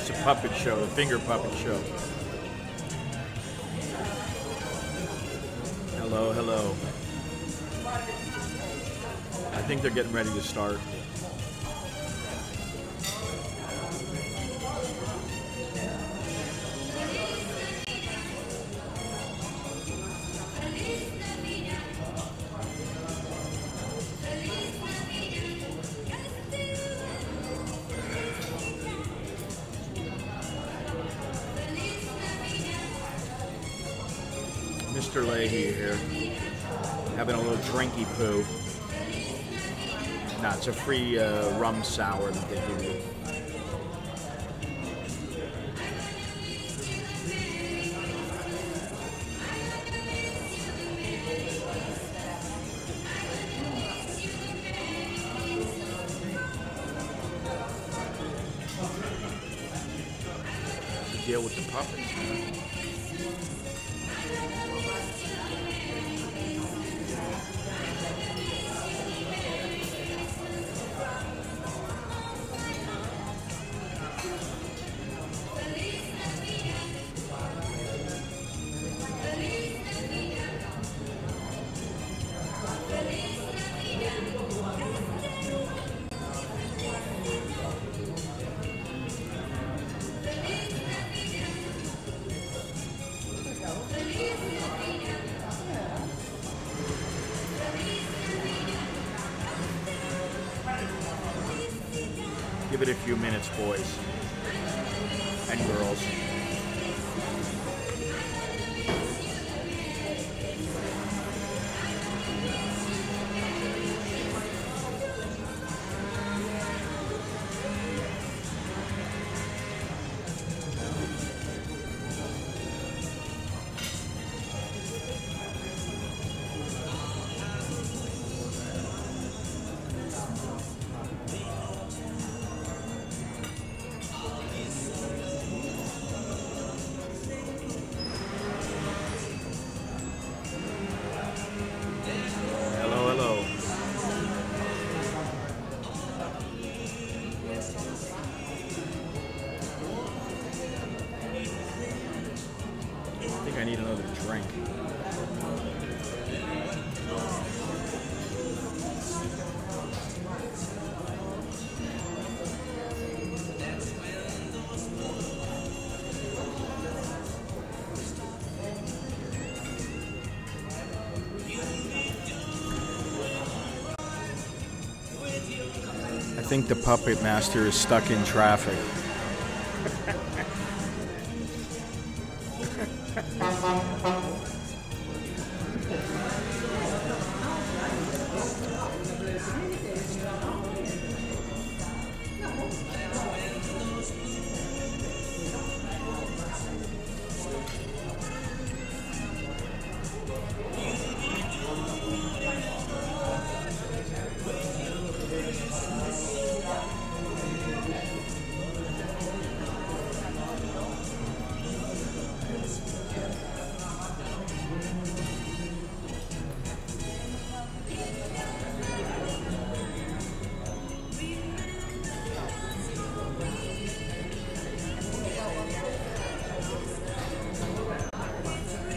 It's a puppet show, the finger puppet show. Hello, hello. I think they're getting ready to start. Mr. Leahy here, having a little drinky poo. Nah, it's a free rum sour that they give you. What's the deal with the puppets, man? Give it a few minutes, boys and girls. I need another drink. I think the puppet master is stuck in traffic.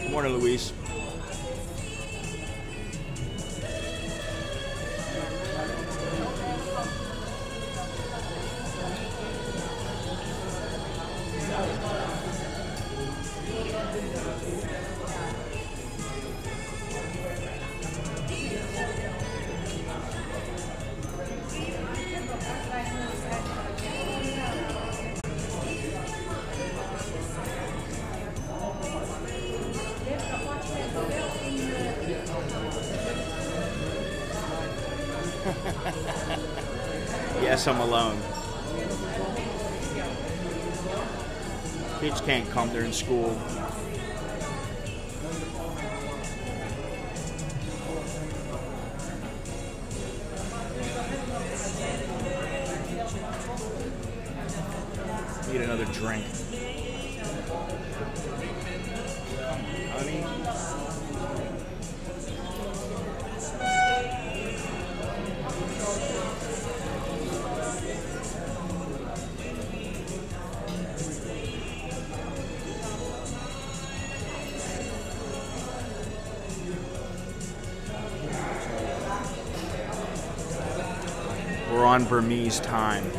Good morning, Luis. Yes, I'm alone. Kids can't come, they're in school. Need another drink. Honey. We're on Burmese time.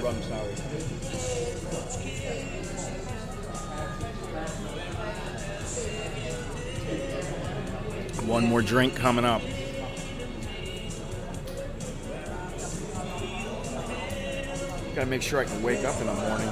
Rum sour. One more drink coming up. Gotta make sure I can wake up in the morning.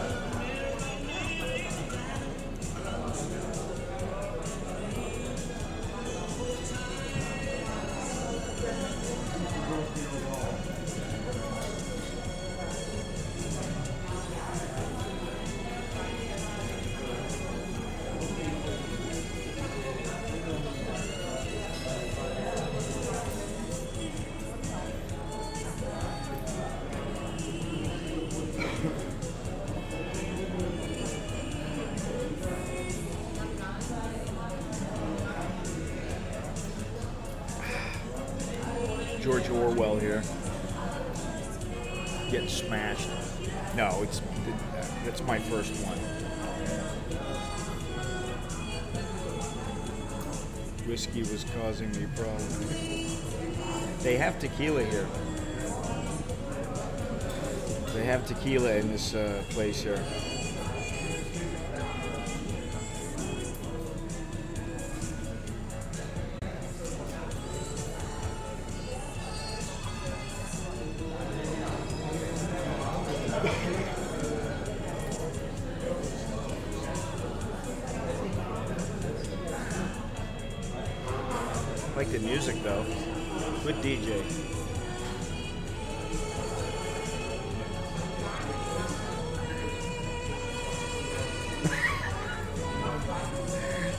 George Orwell here. Getting smashed. No, that's my first one. Whiskey was causing me problems. They have tequila here. They have tequila in this place here. I like the music though. Good DJ.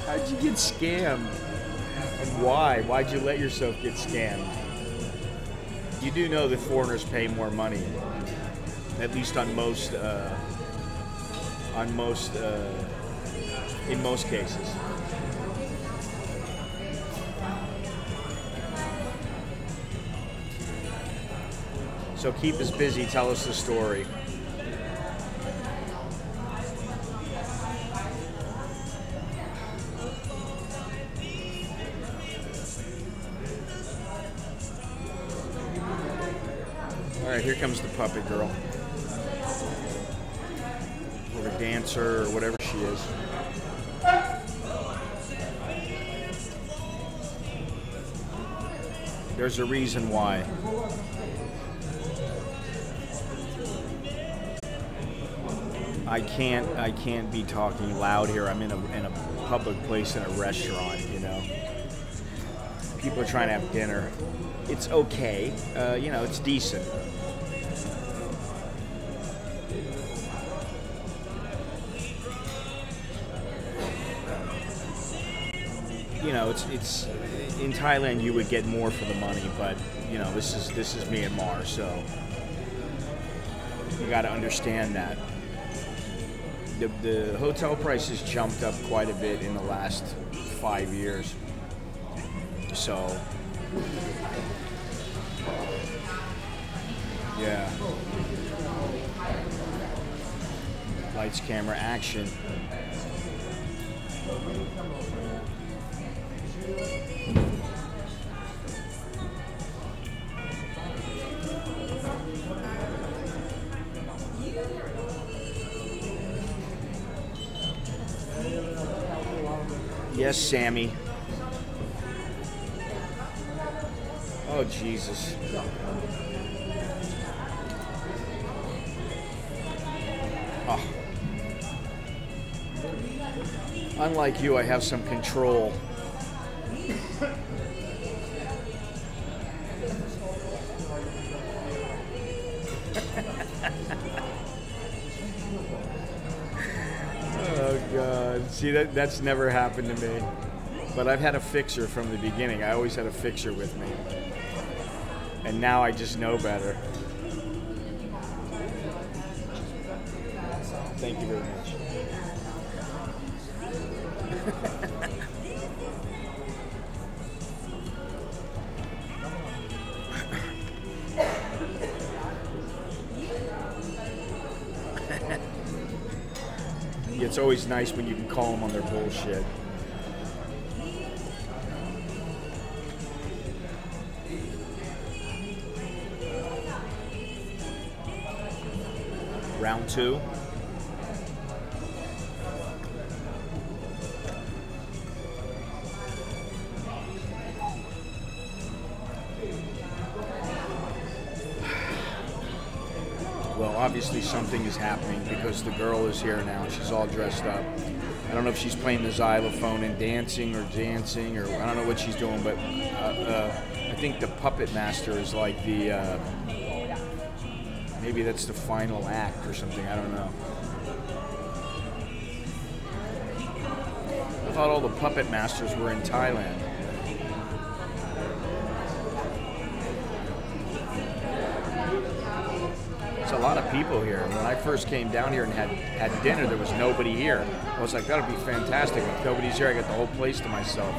How'd you get scammed? And why? Why'd you let yourself get scammed? You do know that foreigners pay more money, at least in most cases. So keep us busy, tell us the story. All right, here comes the puppet girl. Or the dancer, or whatever she is. There's a reason why. I can't be talking loud here. I'm in a public place in a restaurant, you know. People are trying to have dinner. It's okay, you know, it's decent. You know, it's in Thailand you would get more for the money, but you know, this is Myanmar, so you got to understand that. The hotel prices jumped up quite a bit in the last 5 years. So, yeah. Lights, camera, action. Yes, Sammy. Oh, Jesus. Oh. Unlike you, I have some control. Oh God! See, that's never happened to me. But I've had a fixer from the beginning. I always had a fixer with me, and now I just know better. Thank you very much. It's always nice when you can call them on their bullshit. Round 2. Well, obviously something is happening because the girl is here now. She's all dressed up. I don't know if she's playing the xylophone and dancing, or I don't know what she's doing, but I think the puppet master is like the, maybe that's the final act or something, I don't know. I thought all the puppet masters were in Thailand. There's a lot of people here. When I first came down here and had dinner, there was nobody here. I was like, that'll be fantastic. If nobody's here, I got the whole place to myself.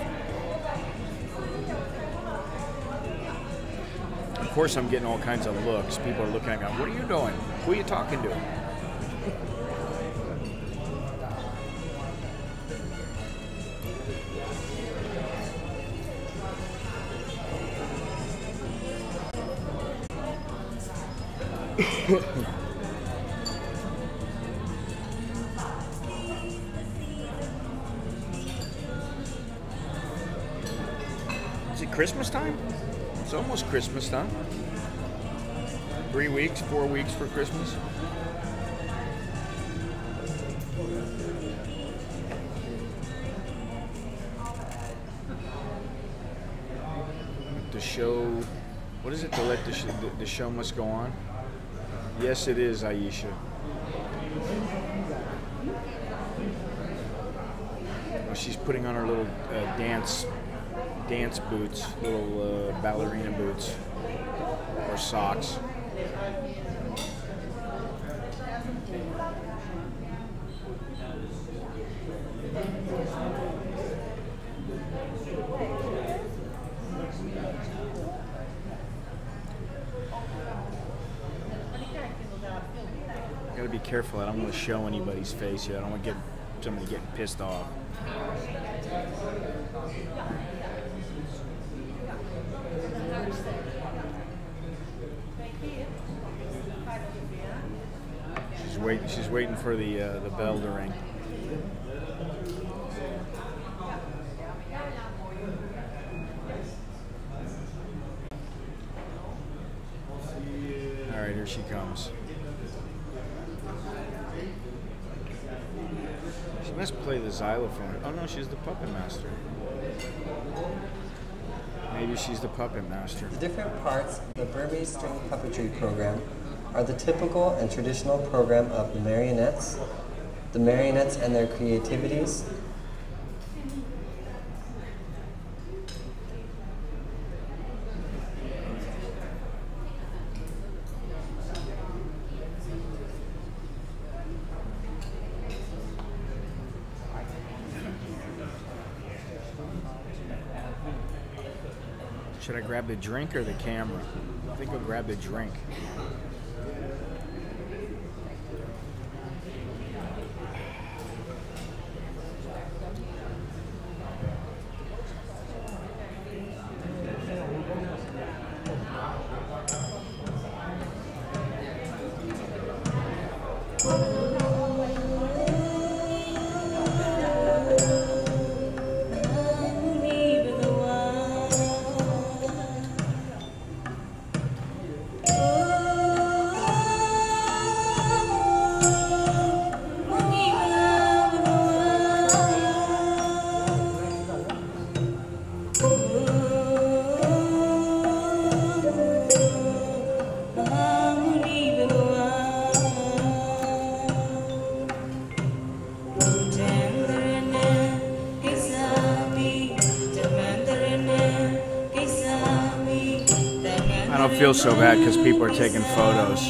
Of course, I'm getting all kinds of looks. People are looking at me, what are you doing? Who are you talking to? Is it Christmas time? It's almost Christmas time. 3 weeks, 4 weeks for Christmas. The show, what is it to let the show must go on? Yes, it is, Aisha. Well, she's putting on her little dance boots, little ballerina boots, or socks. Gotta be careful. I don't want to show anybody's face here. I don't want to get somebody getting pissed off. She's waiting for the bell to ring. All right, here she comes. She must play the xylophone. Oh no, she's the puppet master. Maybe she's the puppet master. The different parts of the Burmese string puppetry program are the typical and traditional program of the marionettes and their creativities, Should I grab the drink or the camera? I think I'll grab the drink. I don't feel so bad because people are taking photos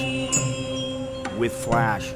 with flash.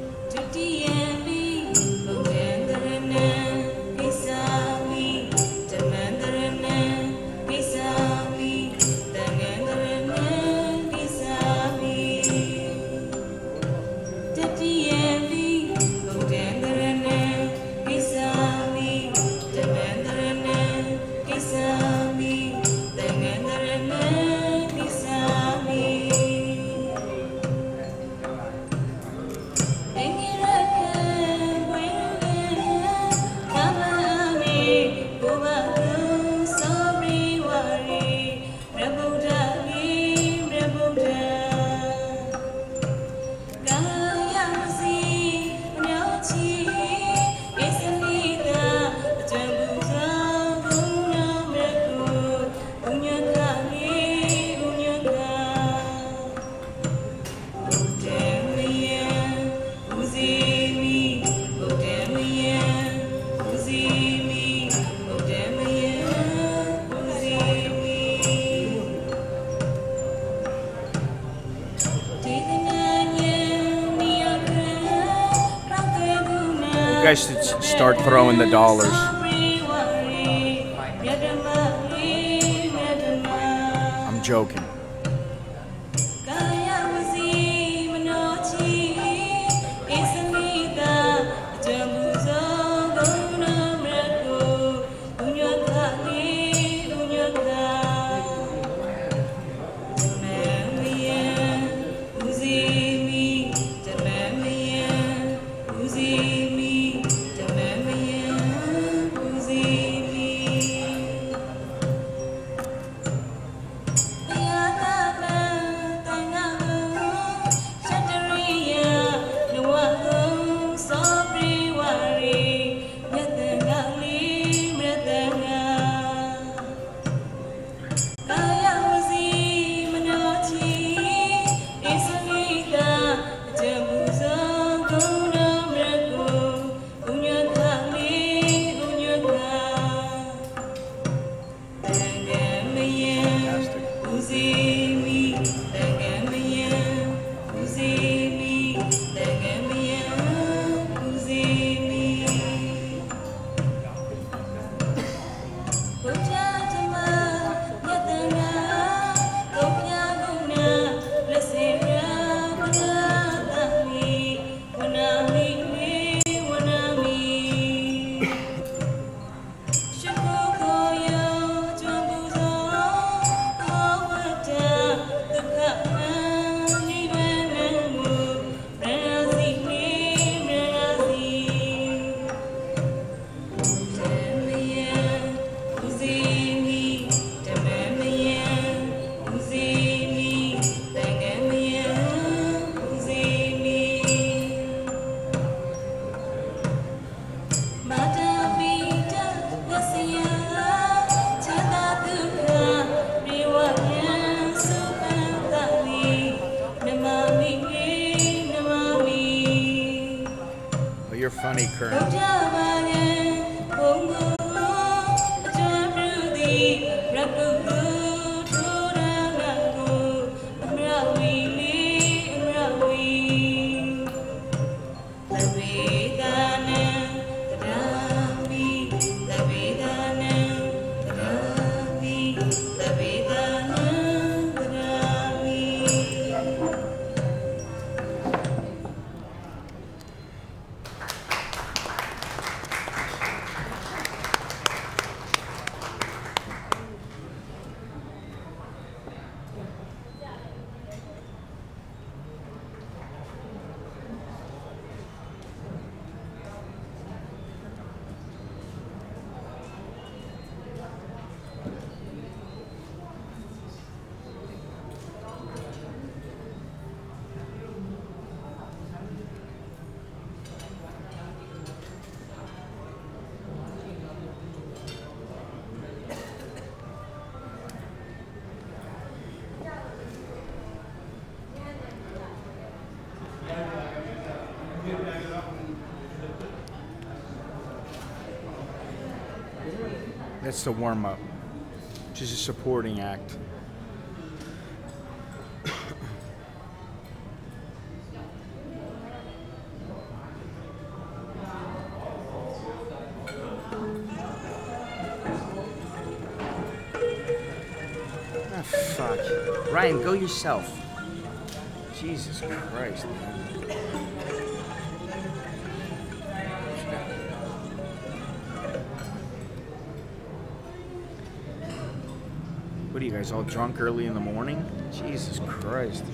guys should start throwing the dollars. I'm joking. You're funny, Kern. That's the warm-up, which is a supporting act. Ah, fuck. Ryan, go yourself. Jesus Christ, man. What are you guys all drunk early in the morning? Jesus Christ.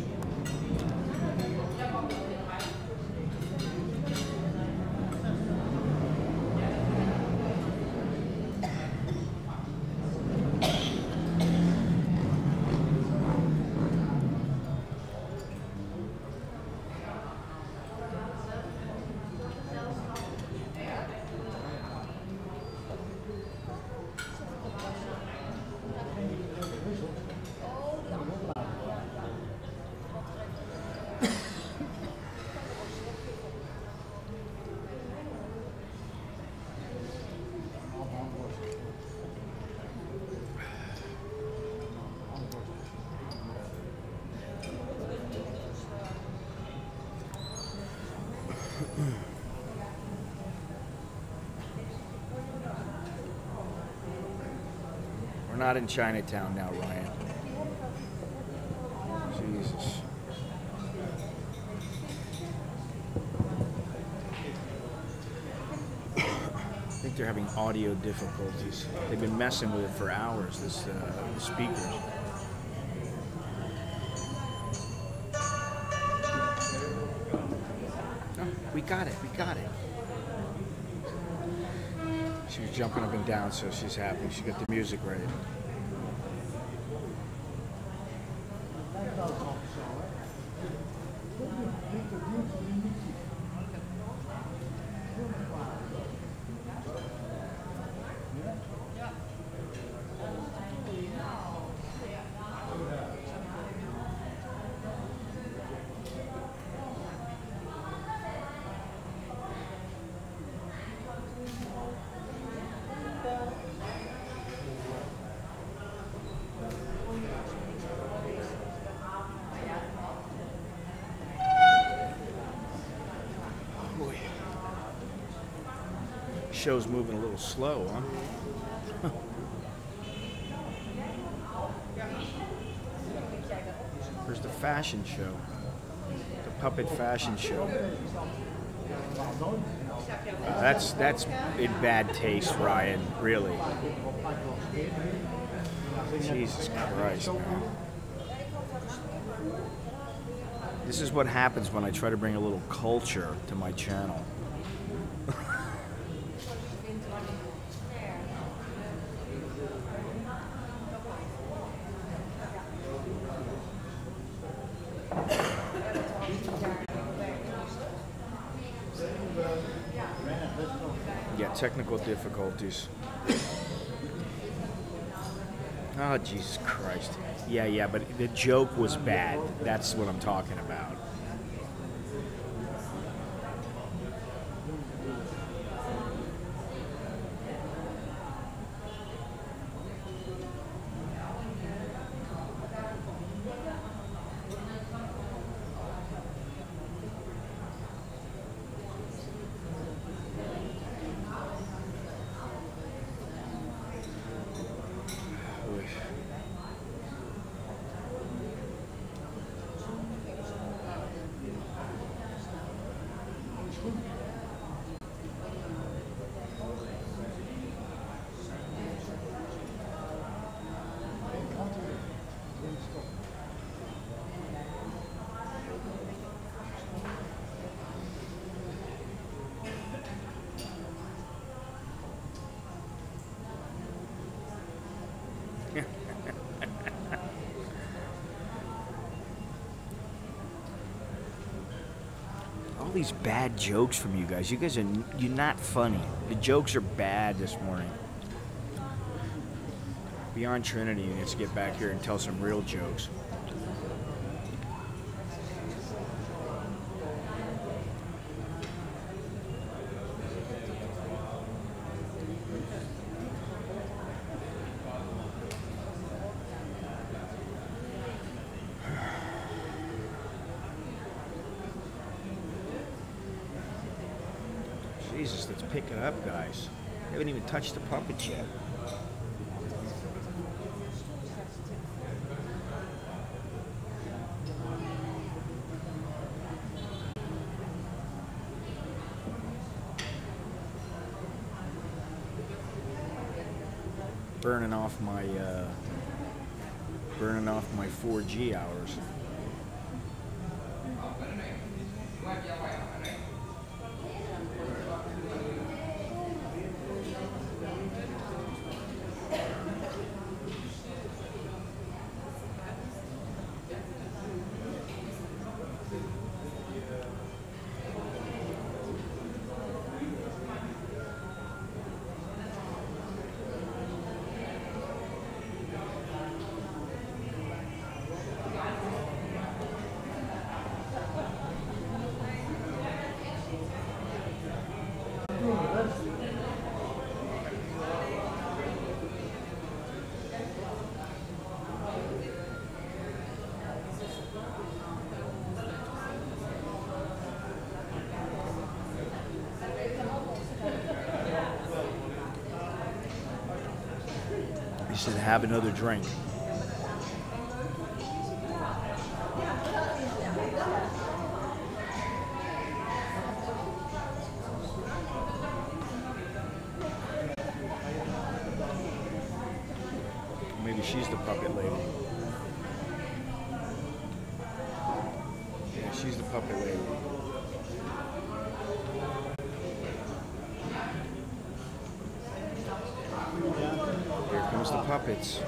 not in Chinatown now, Ryan. Jesus. I think they're having audio difficulties. They've been messing with it for hours, the speakers. Oh, we got it. She was jumping up and down, so she's happy. She got the music ready. Show's moving a little slow, huh? Where's the fashion show? The puppet fashion show. That's in bad taste, Ryan. Really. Jesus Christ, man. This is what happens when I try to bring a little culture to my channel. Yeah, technical difficulties. Oh, Jesus Christ. Yeah, but the joke was bad. That's what I'm talking about. All these bad jokes from you guys. You're not funny. The jokes are bad this morning. Beyond Trinity needs to get back here and tell some real jokes. Jesus, let's pick it up, guys. We haven't even touched the puppets yet. Burning off my 4G hours. have another drink. Maybe she's the puppet lady. Yeah, she's the puppet lady. Here comes the puppets.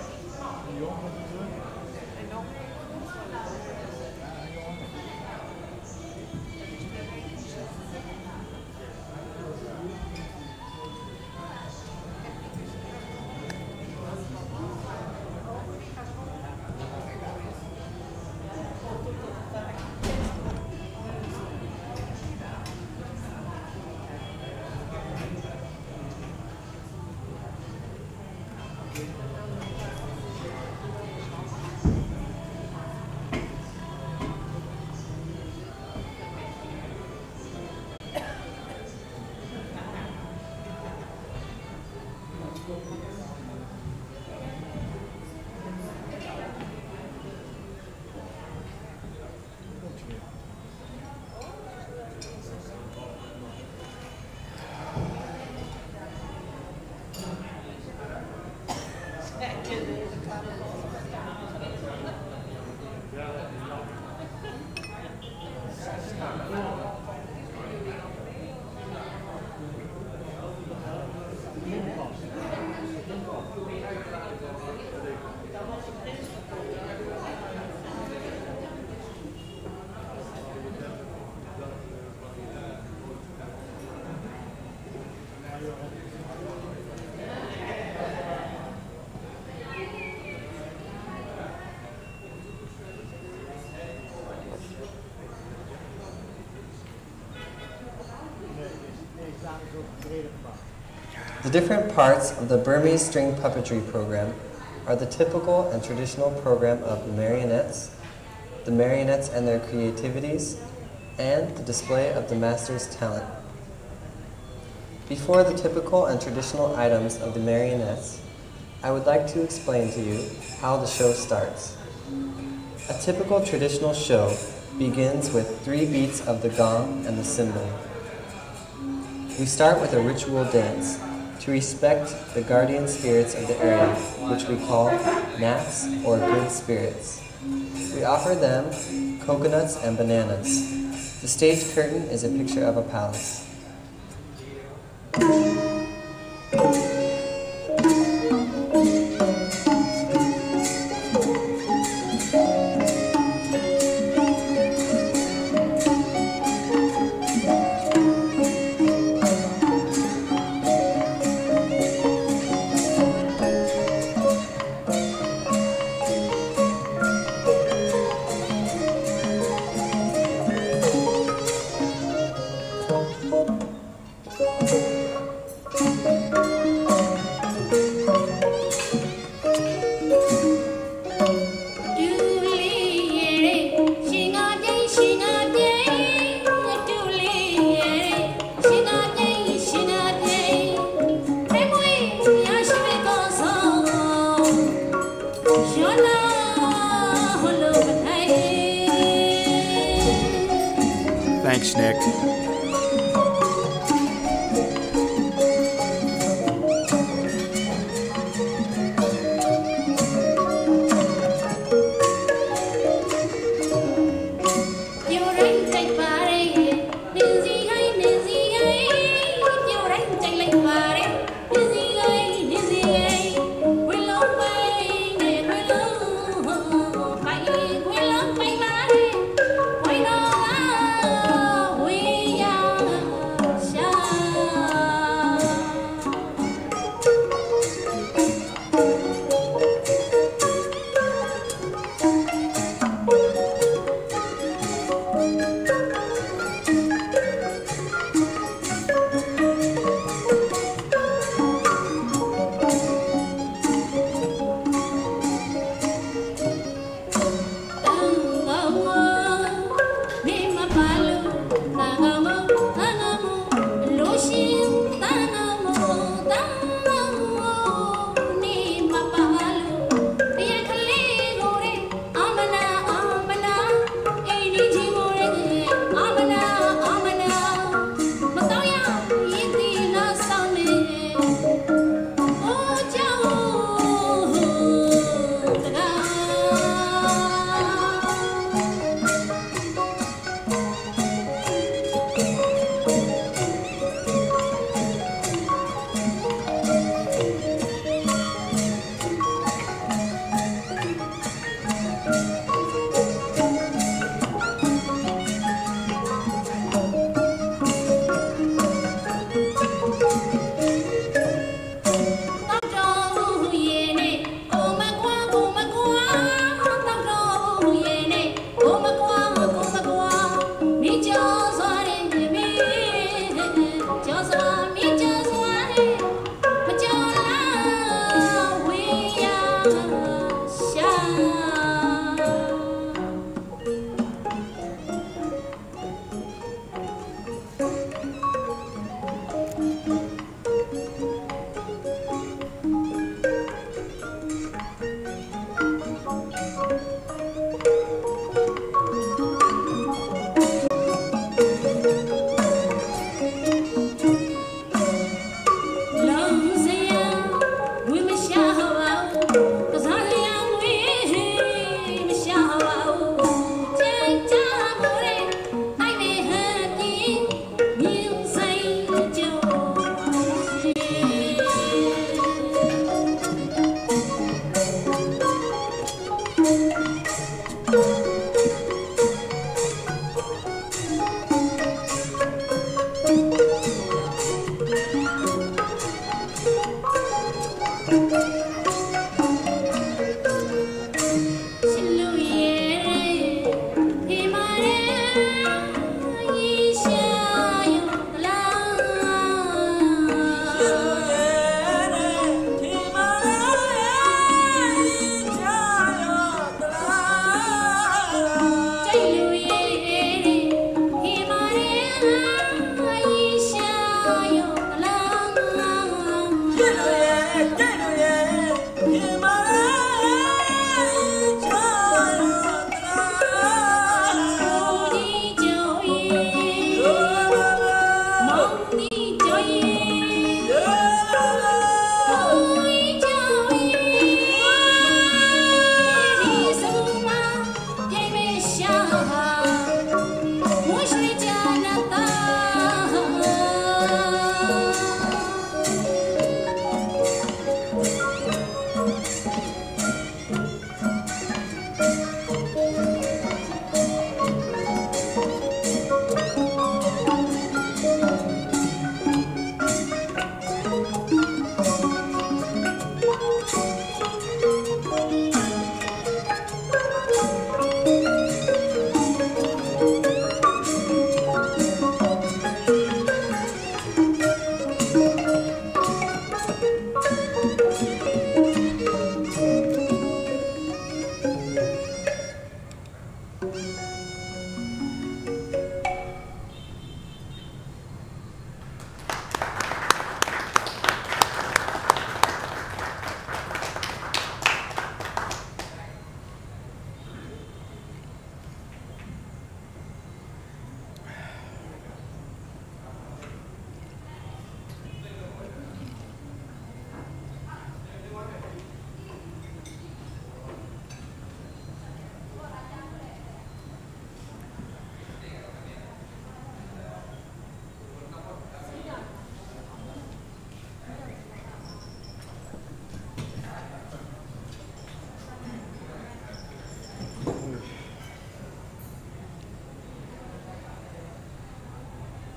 The different parts of the Burmese string puppetry program are the typical and traditional program of the marionettes and their creativities, and the display of the master's talent. Before the typical and traditional items of the marionettes, I would like to explain to you how the show starts. A typical traditional show begins with 3 beats of the gong and the cymbal. We start with a ritual dance to respect the guardian spirits of the area, which we call nats or good spirits. We offer them coconuts and bananas. The stage curtain is a picture of a palace. Thanks, Nick.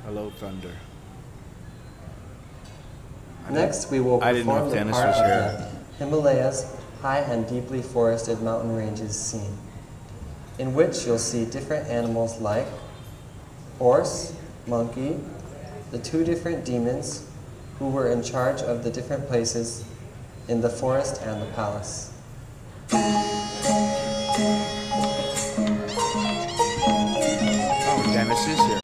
Hello, Thunder. Next, we will I didn't know perform if the Dennis part was of here. the Himalayas high and deeply forested mountain ranges scene, in which you'll see different animals like horse, monkey, the two different demons who were in charge of the different places in the forest and the palace. Oh, Dennis is here.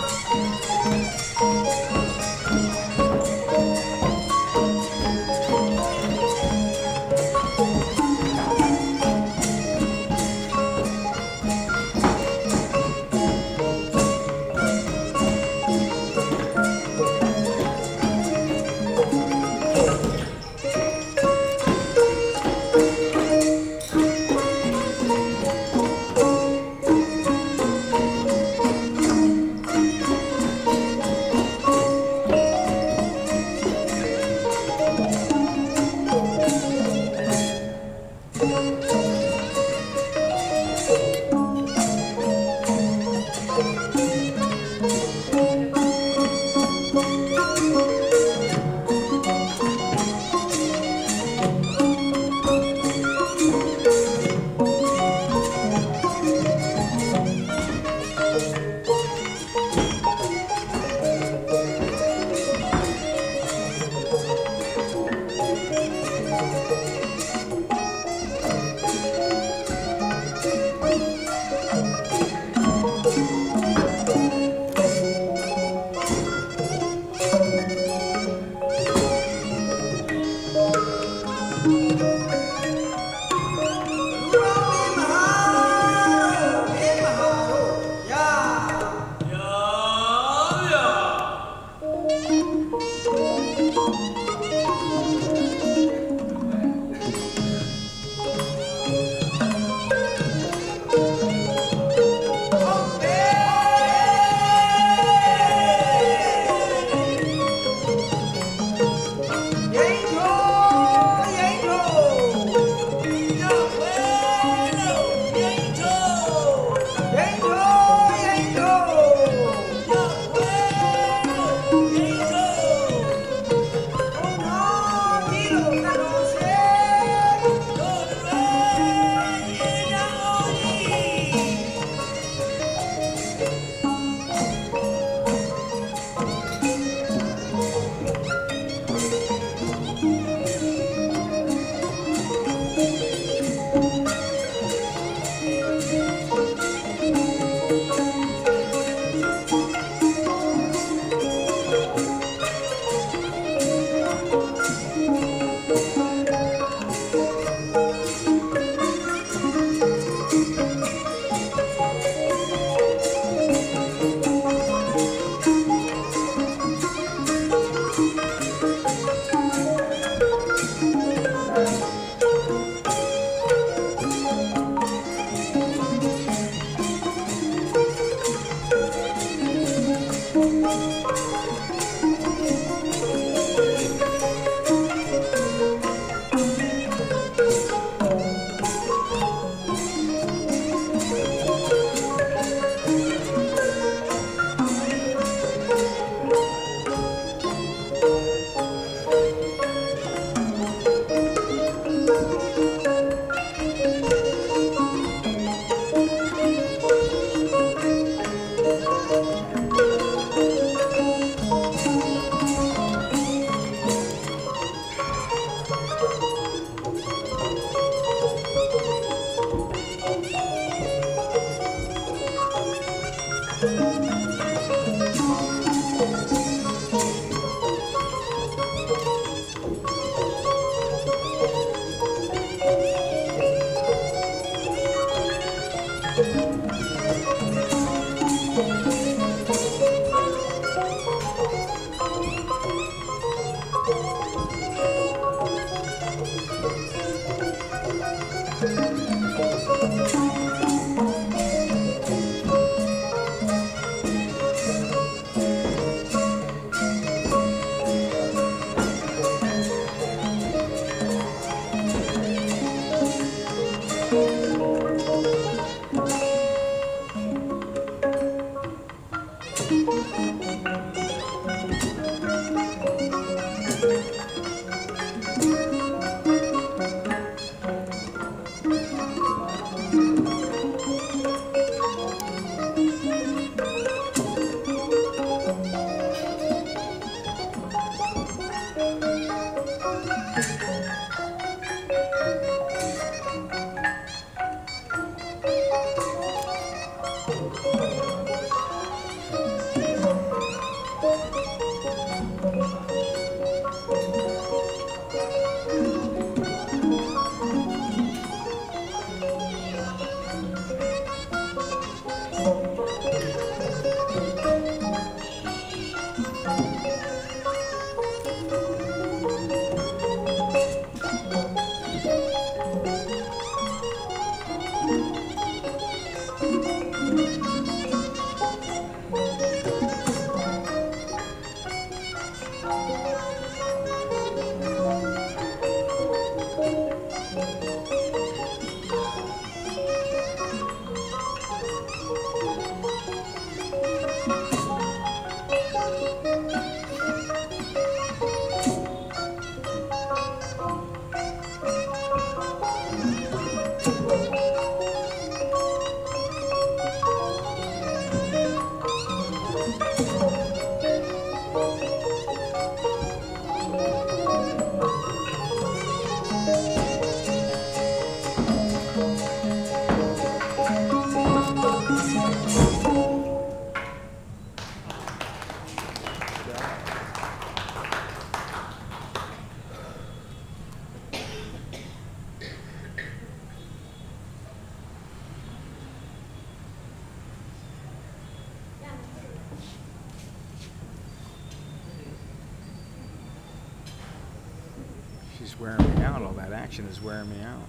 She's wearing me out. All that action is wearing me out.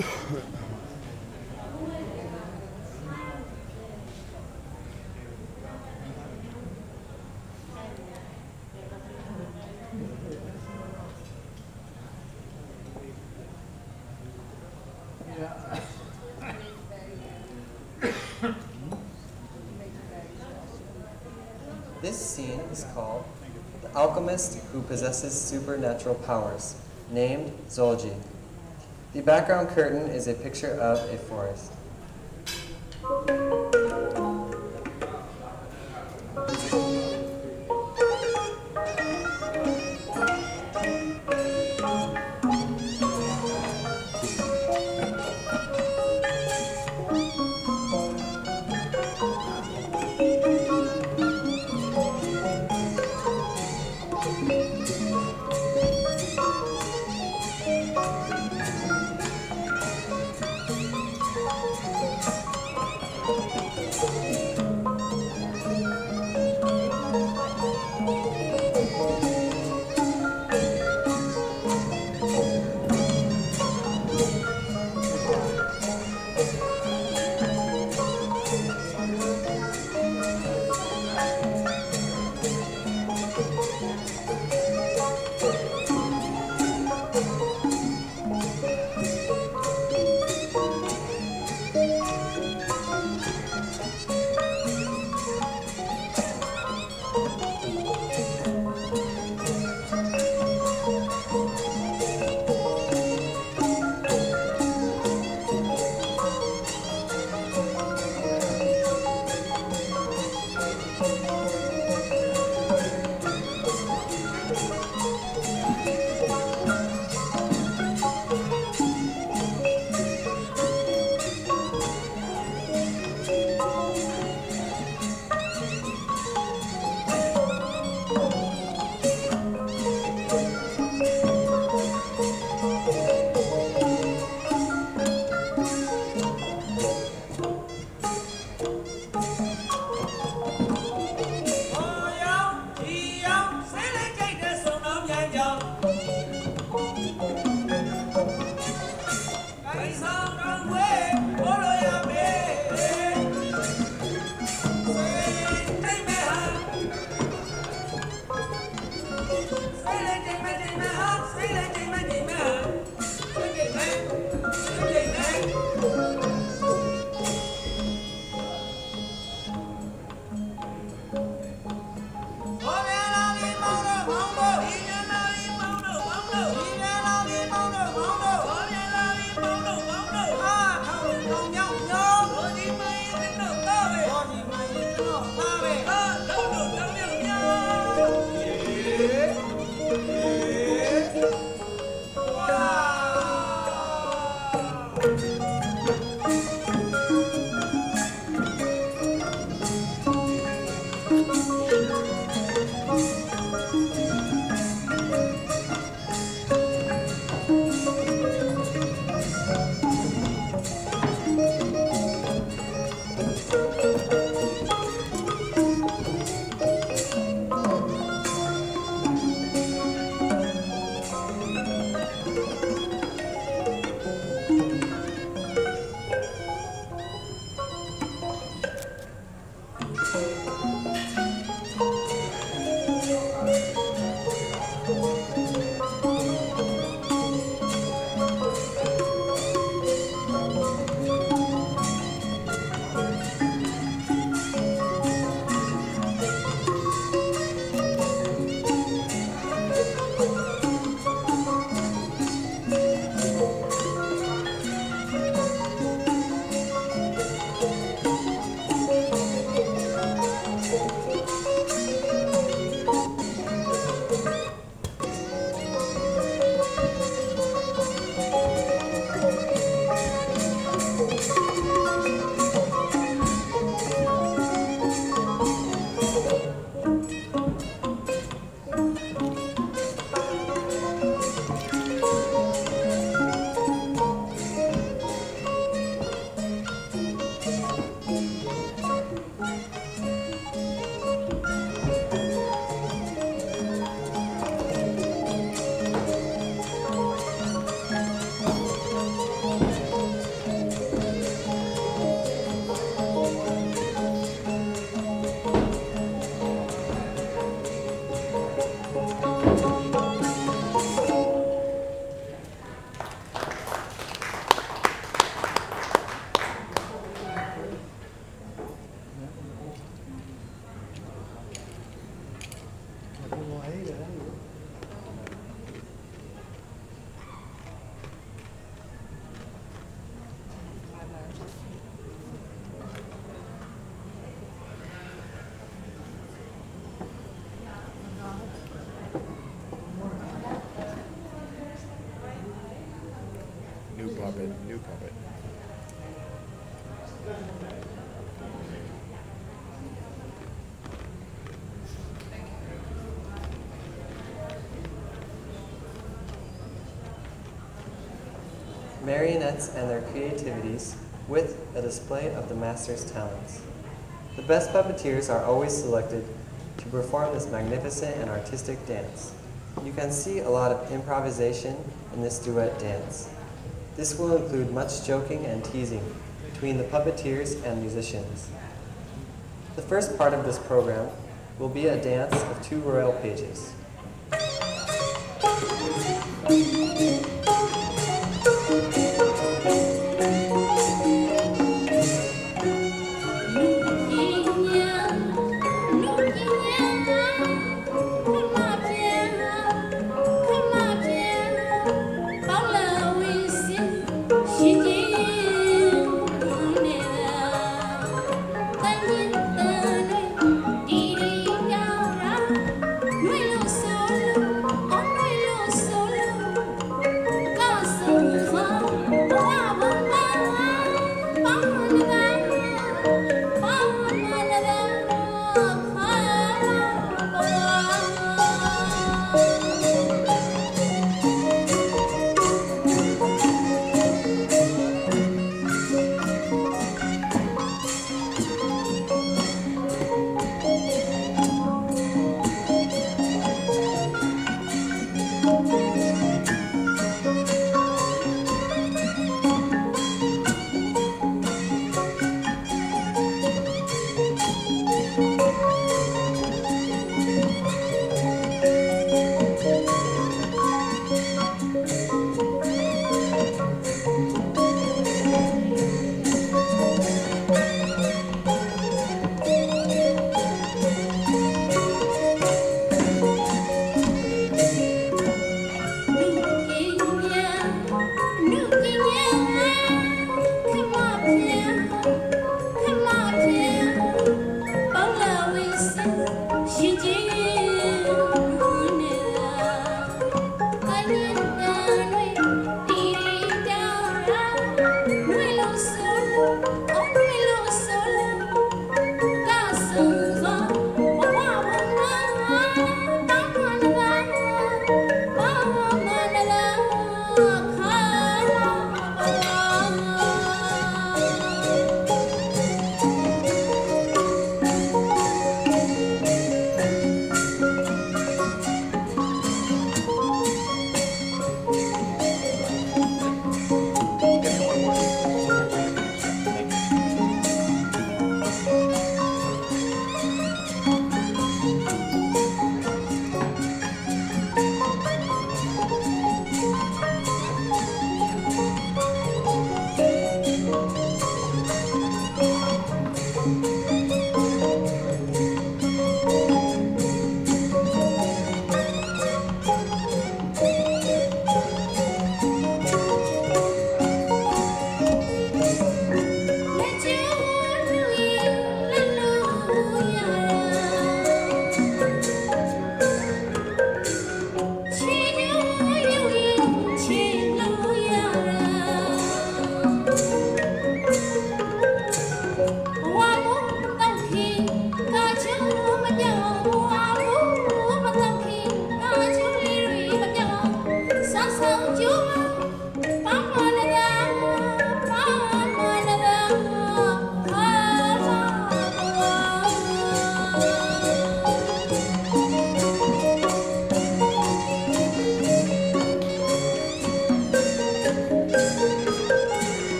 This scene is called The Alchemist Who Possesses Supernatural Powers, named Zolji. The background curtain is a picture of a forest. New puppet, new puppet. Marionettes and their creativities with a display of the master's talents. The best puppeteers are always selected to perform this magnificent and artistic dance. You can see a lot of improvisation in this duet dance. This will include much joking and teasing between the puppeteers and musicians. The first part of this program will be a dance of two royal pages.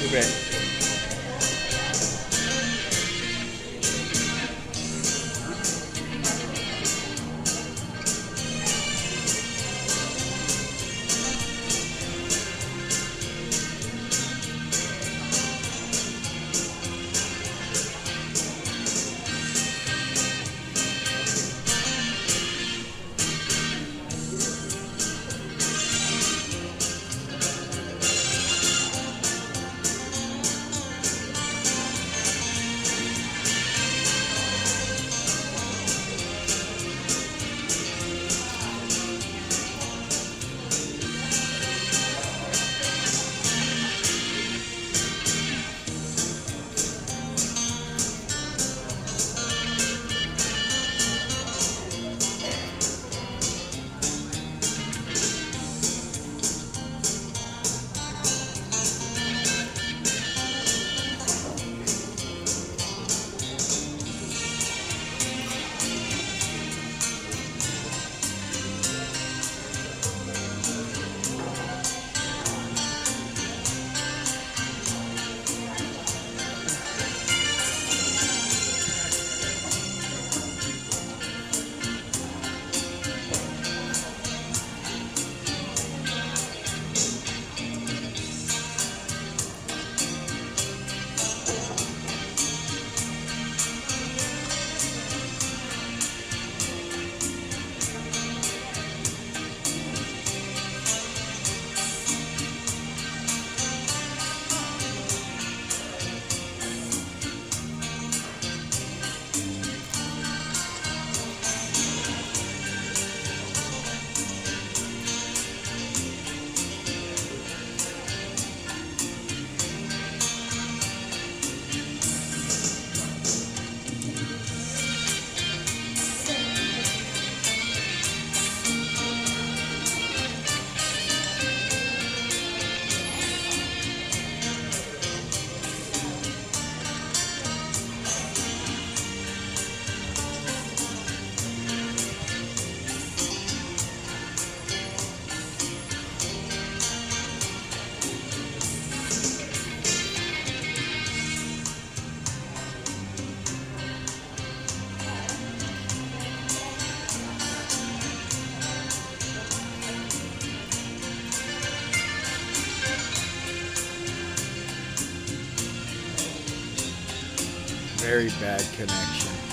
Okay. Very bad connection.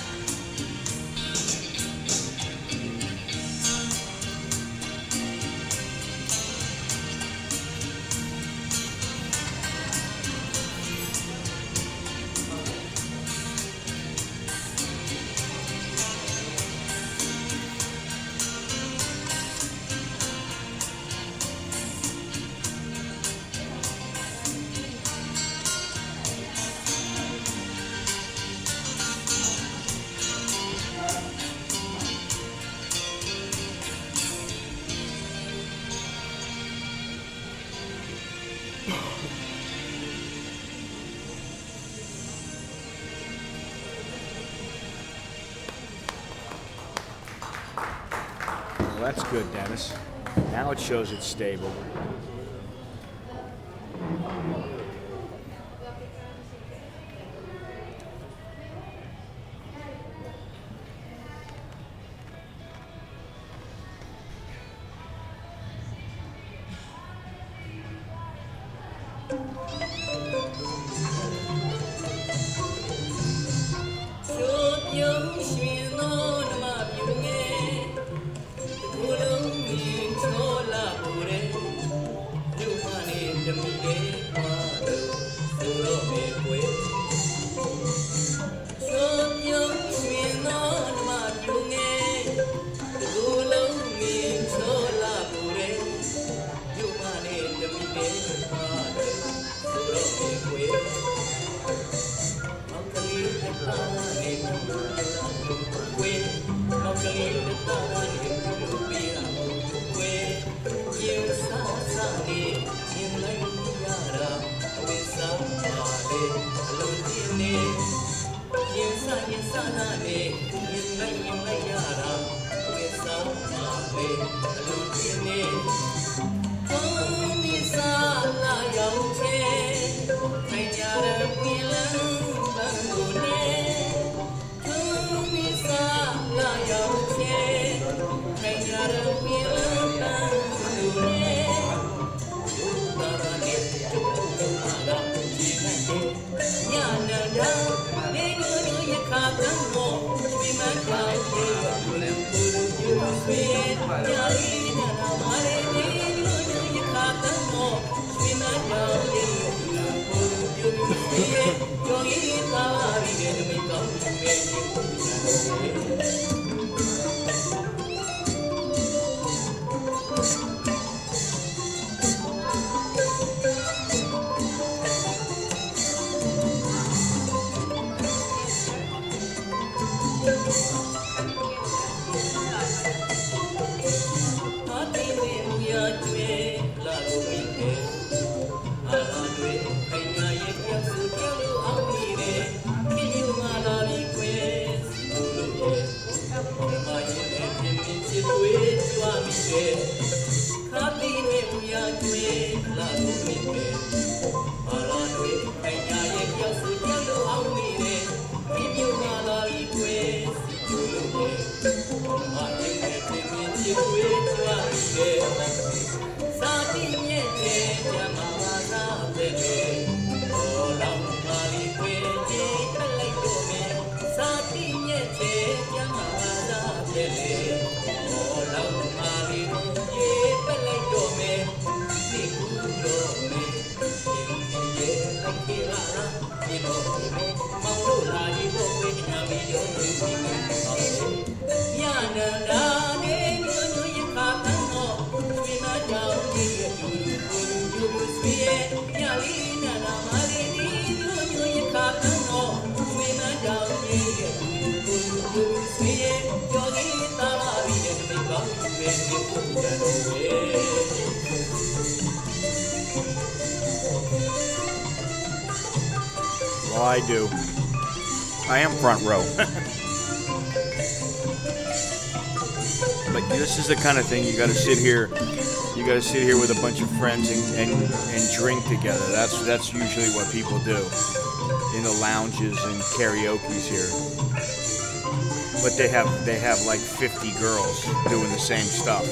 Well, that's good, Dennis. Now it shows it's stable. Well, I do. I am front row. But this is the kind of thing you got to sit here. You got to sit here with a bunch of friends and drink together. That's usually what people do in the lounges and karaoke's here. But they have like 50 girls doing the same stuff.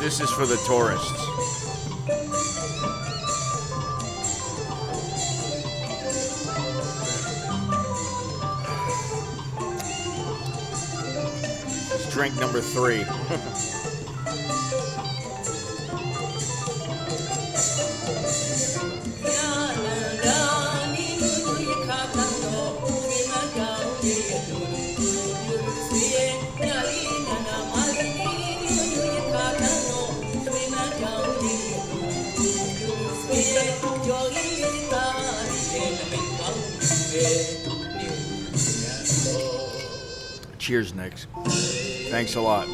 This is for the tourists. It's drink number 3. Cheers, Nick. Thanks a lot.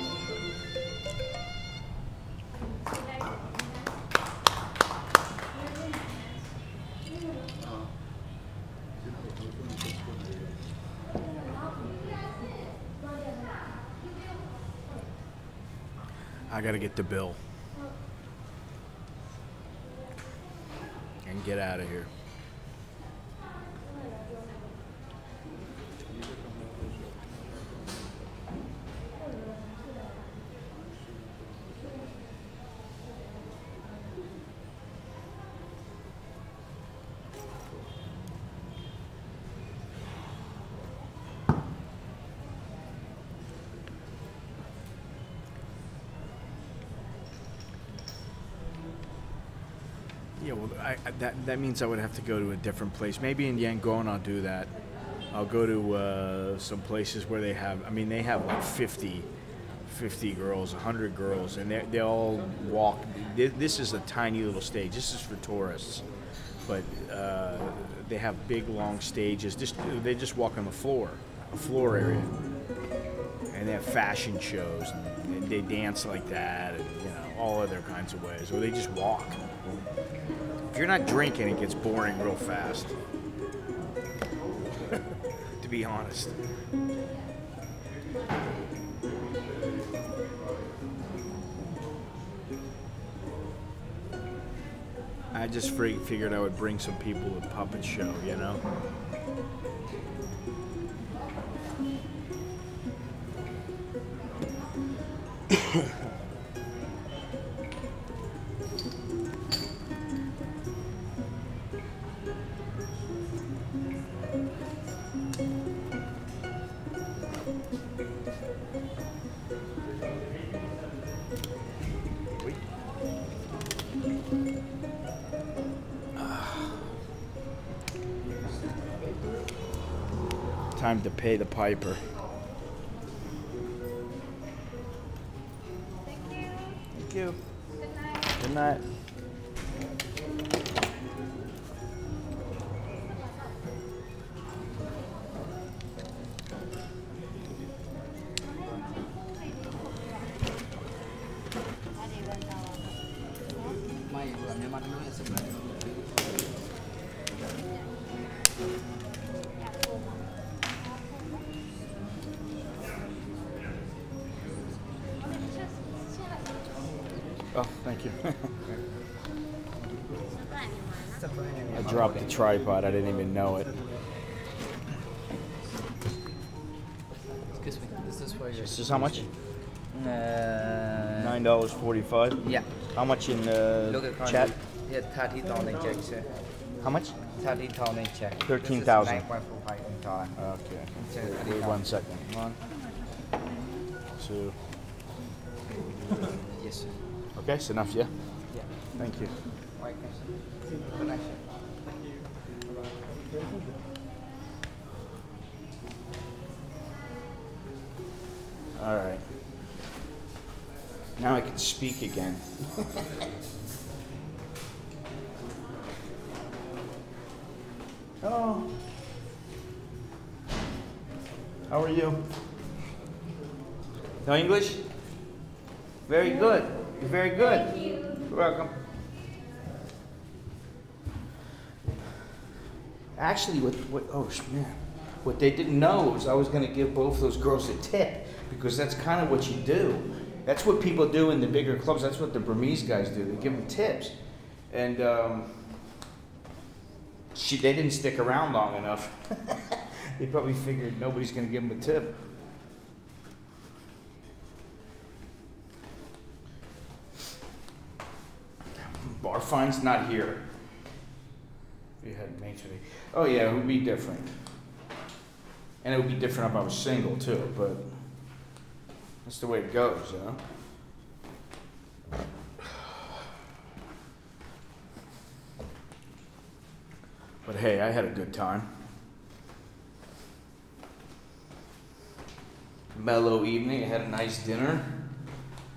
I gotta get the bill and get out of here. Yeah, well, that means I would have to go to a different place. Maybe in Yangon I'll do that. I'll go to some places where they have like 50 girls, 100 girls, and they all walk. This is a tiny little stage. This is for tourists, but they have big, long stages. They just walk on the floor, a floor area, and they have fashion shows, and they dance like that, and all other kinds of ways, or they just walk. If you're not drinking, it gets boring real fast. To be honest. I just figured I would bring some people to the puppet show, you know? Time to pay the piper. Thank you. Good night. Good night. Oh, thank you. I dropped the tripod. I didn't even know it. Excuse me, this is for your... This is how much? Uh, $9.45. yeah. How much in Local chat? currency. Yeah, 30,000 check, sir. How much? 30,000 check. 13,000. 9.45 in dollar. Okay. Sir, Wait 1 second. 1, 2. Yes, sir. Okay, it's enough, yeah? Yeah. Thank you. Welcome, sir. Good night, sir. All right. Now I can speak again. Hello. How are you? No English? Very good. You're very good. Thank you. You're welcome. Actually, what they didn't know is I was going to give both those girls a tip, because that's kind of what you do. That's what people do in the bigger clubs. That's what the Burmese guys do. They give them tips. And they didn't stick around long enough. They probably figured nobody's going to give them a tip. Bar fine's not here. If you had mates with me. Oh yeah, it would be different. And it would be different if I was single too, but that's the way it goes, you know? But hey, I had a good time. Mellow evening, I had a nice dinner,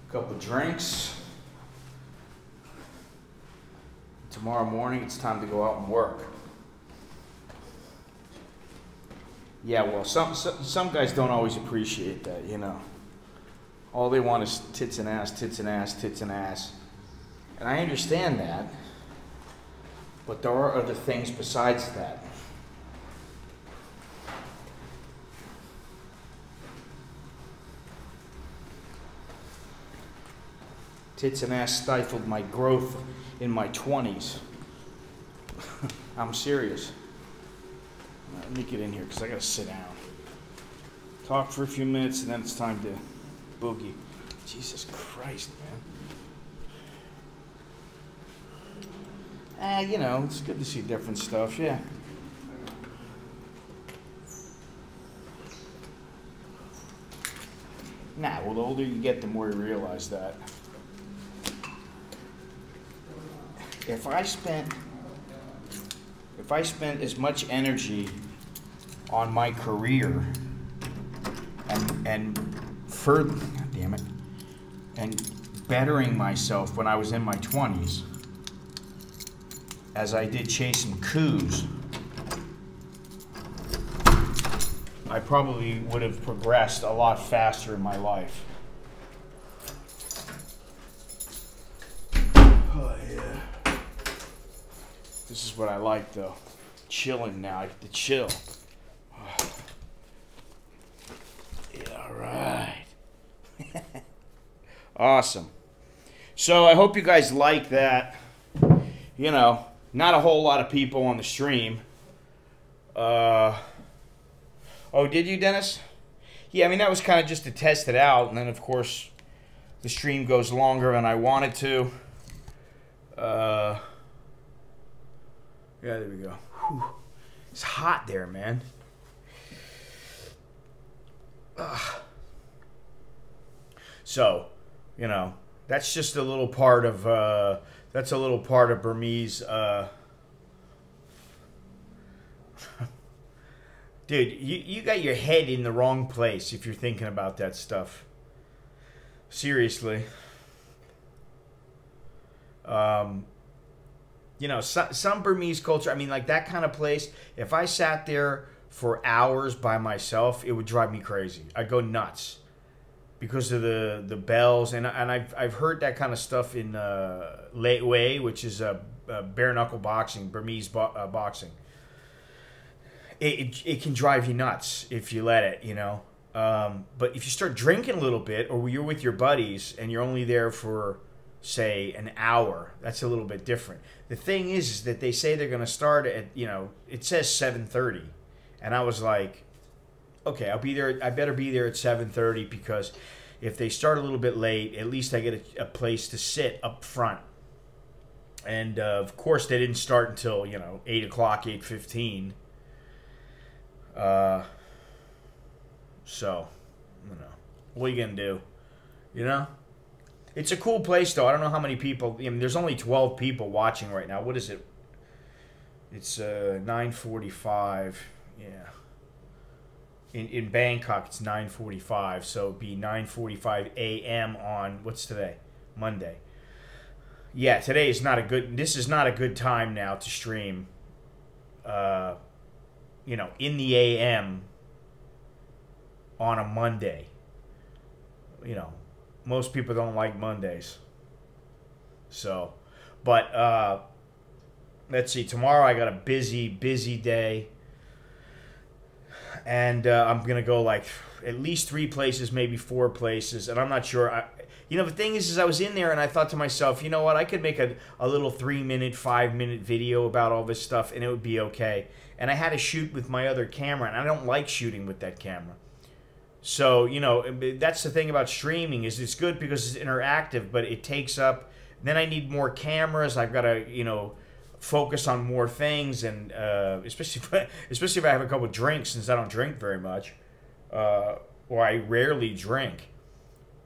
a couple drinks. Tomorrow morning, it's time to go out and work. Yeah, well, some guys don't always appreciate that, you know. All they want is tits and ass, tits and ass, tits and ass. And I understand that, but there are other things besides that. Tits and ass stifled my growth in my 20s. I'm serious. Let me get in here because I gotta sit down. Talk for a few minutes and then it's time to boogie. Jesus Christ, man. You know, it's good to see different stuff, yeah. Nah, well, the older you get, the more you realize that. If I spent as much energy on my career and further, damn it, and bettering myself when I was in my 20s as I did chasing coups, I probably would have progressed a lot faster in my life. Oh yeah. This is what I like though. Chilling now. I get to chill. Yeah, all right. Awesome. So I hope you guys like that. You know, not a whole lot of people on the stream. Oh, did you, Dennis? Yeah, I mean, that was kind of just to test it out. And then, of course, the stream goes longer than I wanted to. Yeah, there we go. Whew. It's hot there, man. So, you know, that's just a little part of Burmese Dude, you got your head in the wrong place if you're thinking about that stuff. Seriously. You know, some Burmese culture, I mean, like that kind of place, if I sat there for hours by myself, it would drive me crazy. I'd go nuts because of the bells. And I've heard that kind of stuff in Lei Wei, which is bare knuckle boxing, Burmese boxing. It can drive you nuts if you let it, you know. But if you start drinking a little bit, or you're with your buddies and you're only there for, say, an hour, that's a little bit different. The thing is that they say they're going to start at, you know, it says 7:30. And I was like, okay, I'll be there. I better be there at 7:30 because if they start a little bit late, at least I get a place to sit up front. And, of course, they didn't start until, you know, 8 o'clock, 8:15. So, you know, what are you going to do? You know? It's a cool place, though. I don't know how many people. I mean, there's only 12 people watching right now. What is it? It's 9:45. Yeah. In Bangkok, it's 9:45. So it'd be 9:45 a.m. on, what's today? Monday. Yeah, today is not a good. This is not a good time now to stream. You know, in the a.m. on a Monday. You know. Most people don't like Mondays. So, but let's see. Tomorrow I got a busy day. And I'm going to go like at least 3 places, maybe 4 places. And I'm not sure. You know, the thing is I was in there and I thought to myself, you know what? I could make a little 3-minute, 5-minute video about all this stuff and it would be okay. And I had to shoot with my other camera. And I don't like shooting with that camera. So, you know, that's the thing about streaming is it's good because it's interactive, but it takes up, then I need more cameras. I've got to, you know, focus on more things. And especially if I have a couple of drinks, since I don't drink very much, or I rarely drink,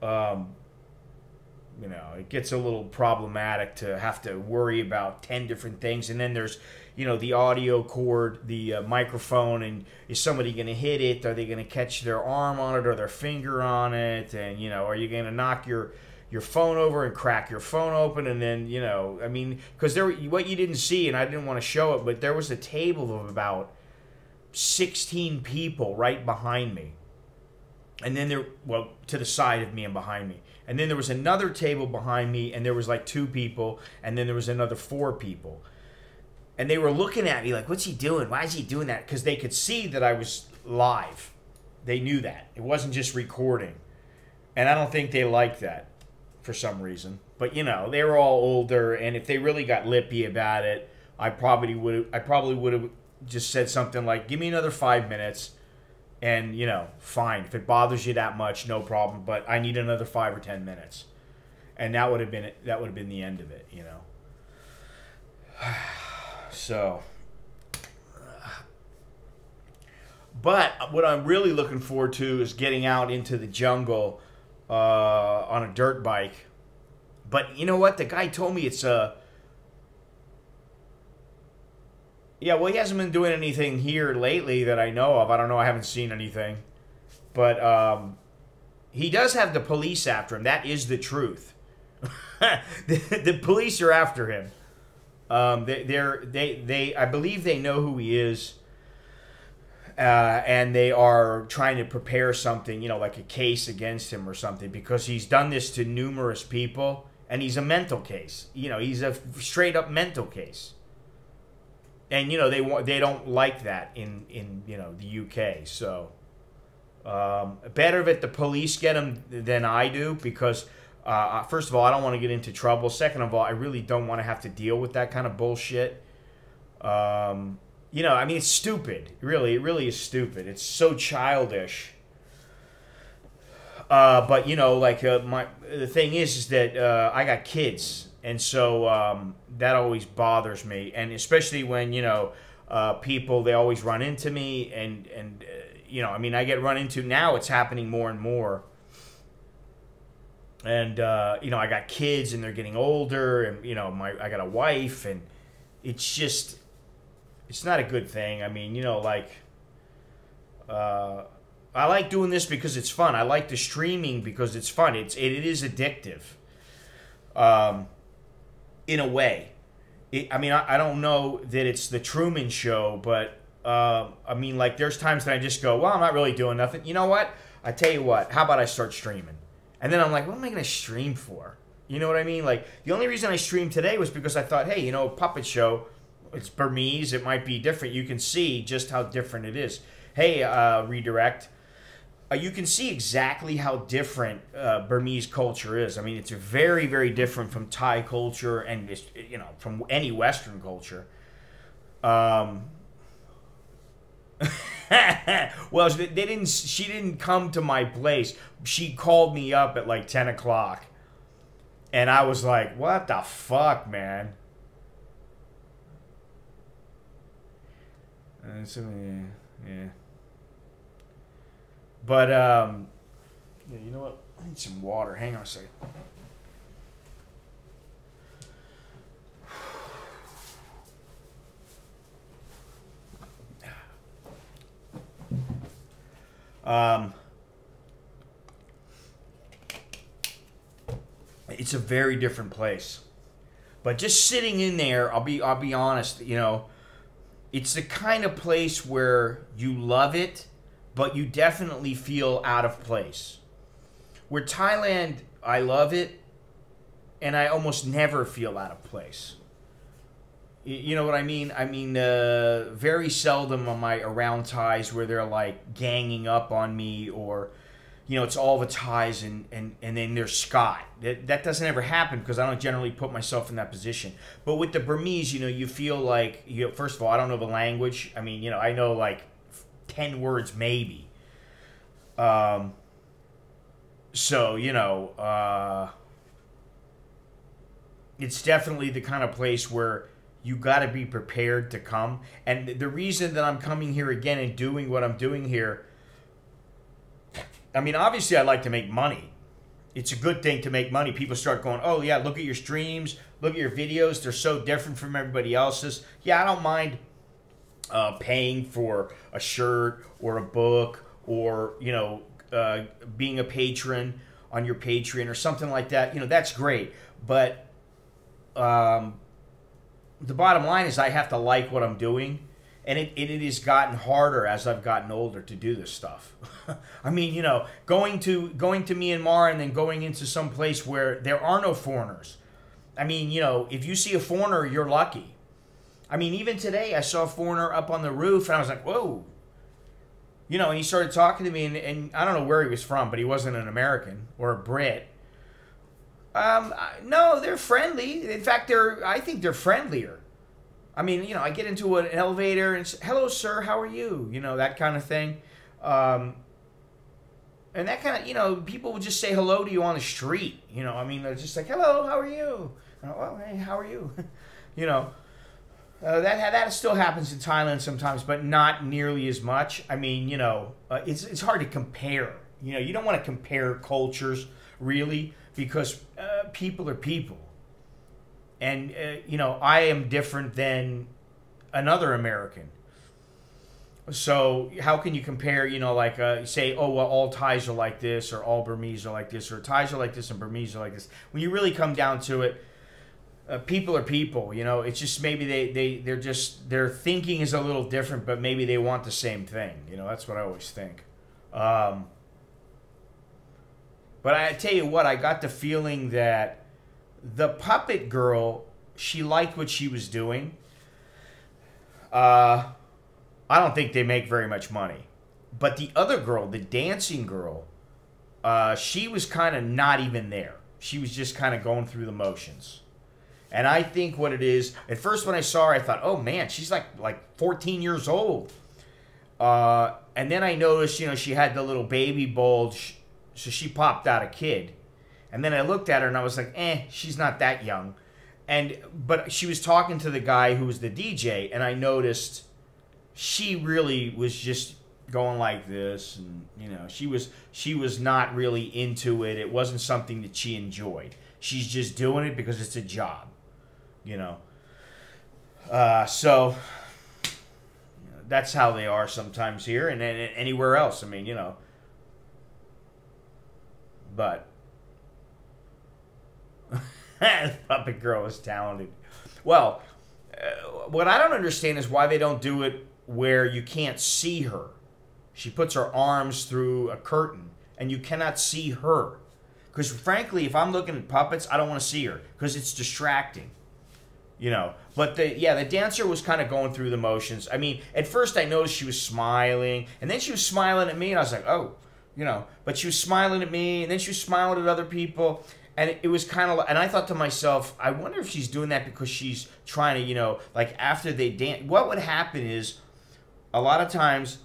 you know, it gets a little problematic to have to worry about 10 different things. And then there's, you know, the audio cord, the microphone, and is somebody going to hit it? Are they going to catch their arm on it or their finger on it? And, you know, are you going to knock your phone over and crack your phone open? And then, you know, I mean, because what you didn't see, and I didn't want to show it, but there was a table of about 16 people right behind me. And then well, to the side of me and behind me. And then there was another table behind me, and there was like 2 people, and then there was another 4 people. And they were looking at me like, what's he doing? Why is he doing that? Because they could see that I was live. They knew that. It wasn't just recording. And I don't think they liked that for some reason. But, you know, they were all older, and if they really got lippy about it, I probably would have just said something like, give me another 5 minutes, and, you know, fine. If it bothers you that much, no problem, but I need another 5 or 10 minutes. And that would have been the end of it, you know. So, but what I'm really looking forward to is getting out into the jungle on a dirt bike. But you know what? The guy told me it's yeah, well, he hasn't been doing anything here lately that I know of. I don't know. I haven't seen anything. But he does have the police after him. That is the truth. The police are after him. I believe they know who he is, and they are trying to prepare something, you know, like a case against him or something, because he's done this to numerous people, and he's a mental case. You know, he's a straight up mental case, and you know they don't like that in you know the UK. So better that the police get him than I do, because. First of all, I don't want to get into trouble. Second of all, I really don't want to have to deal with that kind of bullshit. You know, I mean, it's stupid. It really is stupid. It's so childish. But, you know, like, the thing is that I got kids. And so that always bothers me. And especially when, you know, people, they always run into me. And you know, I mean, I get run into. Now it's happening more and more. And, you know, I got kids and they're getting older, and, you know, I got a wife, and it's just, it's not a good thing. I mean, you know, like, I like doing this because it's fun. I like the streaming because it's fun. It is addictive, in a way. I don't know that it's the Truman Show, but I mean, like, there's times that I just go, well, I'm not really doing nothing. You know what? I tell you what. How about I start streaming? And then I'm like, what am I going to stream for? You know what I mean? Like, the only reason I streamed today was because I thought, hey, puppet show. It's Burmese. It might be different. You can see just how different it is. Hey, Redirect. You can see exactly how different Burmese culture is. I mean, it's very, very different from Thai culture and from any Western culture. Well, she didn't come to my place. She called me up at like 10 o'clock, and I was like, "What the fuck, man?" Yeah. But, yeah, you know what? I need some water. Hang on a second. It's a very different place. But just sitting in there, I'll be honest, it's the kind of place where you love it, but you definitely feel out of place. Where Thailand, I love it, and I almost never feel out of place. You know what I mean? I mean, very seldom am I around Thais where they're like ganging up on me, or, it's all the Thais and then there's Scott. That doesn't ever happen because I don't generally put myself in that position. But with the Burmese, you feel like, first of all, I don't know the language. I mean, I know like 10 words maybe. So, it's definitely the kind of place where you got to be prepared to come. And the reason that I'm coming here again and doing what I'm doing here, I mean, obviously I like to make money. It's a good thing to make money. People start going, oh yeah, look at your streams, look at your videos. They're so different from everybody else's. Yeah, I don't mind paying for a shirt or a book or, being a patron on your Patreon or something like that. That's great. But the bottom line is I have to like what I'm doing. And it has gotten harder as I've gotten older to do this stuff. I mean, going to Myanmar and then going into some place where there are no foreigners. I mean, if you see a foreigner, you're lucky. I mean, even today I saw a foreigner up on the roof and I was like, whoa. And he started talking to me and I don't know where he was from, but he wasn't an American or a Brit. No, they're friendly. In fact, I think they're friendlier. I mean, I get into an elevator and say, hello, sir, how are you? That kind of thing. And that kind of, people would just say hello to you on the street. I mean, they're just like, hello, how are you? Well, hey, how are you? That still happens in Thailand sometimes, but not nearly as much. I mean, it's hard to compare. You don't want to compare cultures, really, because people are people. And, I am different than another American. So how can you compare, say, oh, well, all Thais are like this, or all Burmese are like this, or Thais are like this and Burmese are like this. When you really come down to it, people are people, It's just maybe their thinking is a little different, but maybe they want the same thing. That's what I always think. But I tell you what, I got the feeling that the puppet girl, she liked what she was doing. I don't think they make very much money. But the other girl, the dancing girl, she was kind of not even there. She was just kind of going through the motions. And I think what it is, at first when I saw her, I thought, oh man, she's like 14 years old. And then I noticed, she had the little baby bulge, so she popped out a kid. And then I looked at her and I was like, she's not that young. But she was talking to the guy who was the DJ, and I noticed she really was just going like this, and she was not really into it. It wasn't something that she enjoyed. She's just doing it because it's a job, So that's how they are sometimes here and anywhere else. I mean, you know. But Puppet Girl is talented. Well, what I don't understand is why they don't do it where you can't see her. She puts her arms through a curtain and you cannot see her. Because frankly, if I'm looking at puppets, I don't want to see her because it's distracting. You know, but the dancer was kind of going through the motions. I mean, at first I noticed she was smiling, and then she was smiling at me, and I was like, oh, you know. But she was smiling at me, and then she was smiling at other people, and it was kind of. And I thought to myself, I wonder if she's doing that because she's trying to, you know, like after they dance. What would happen is, a lot of times,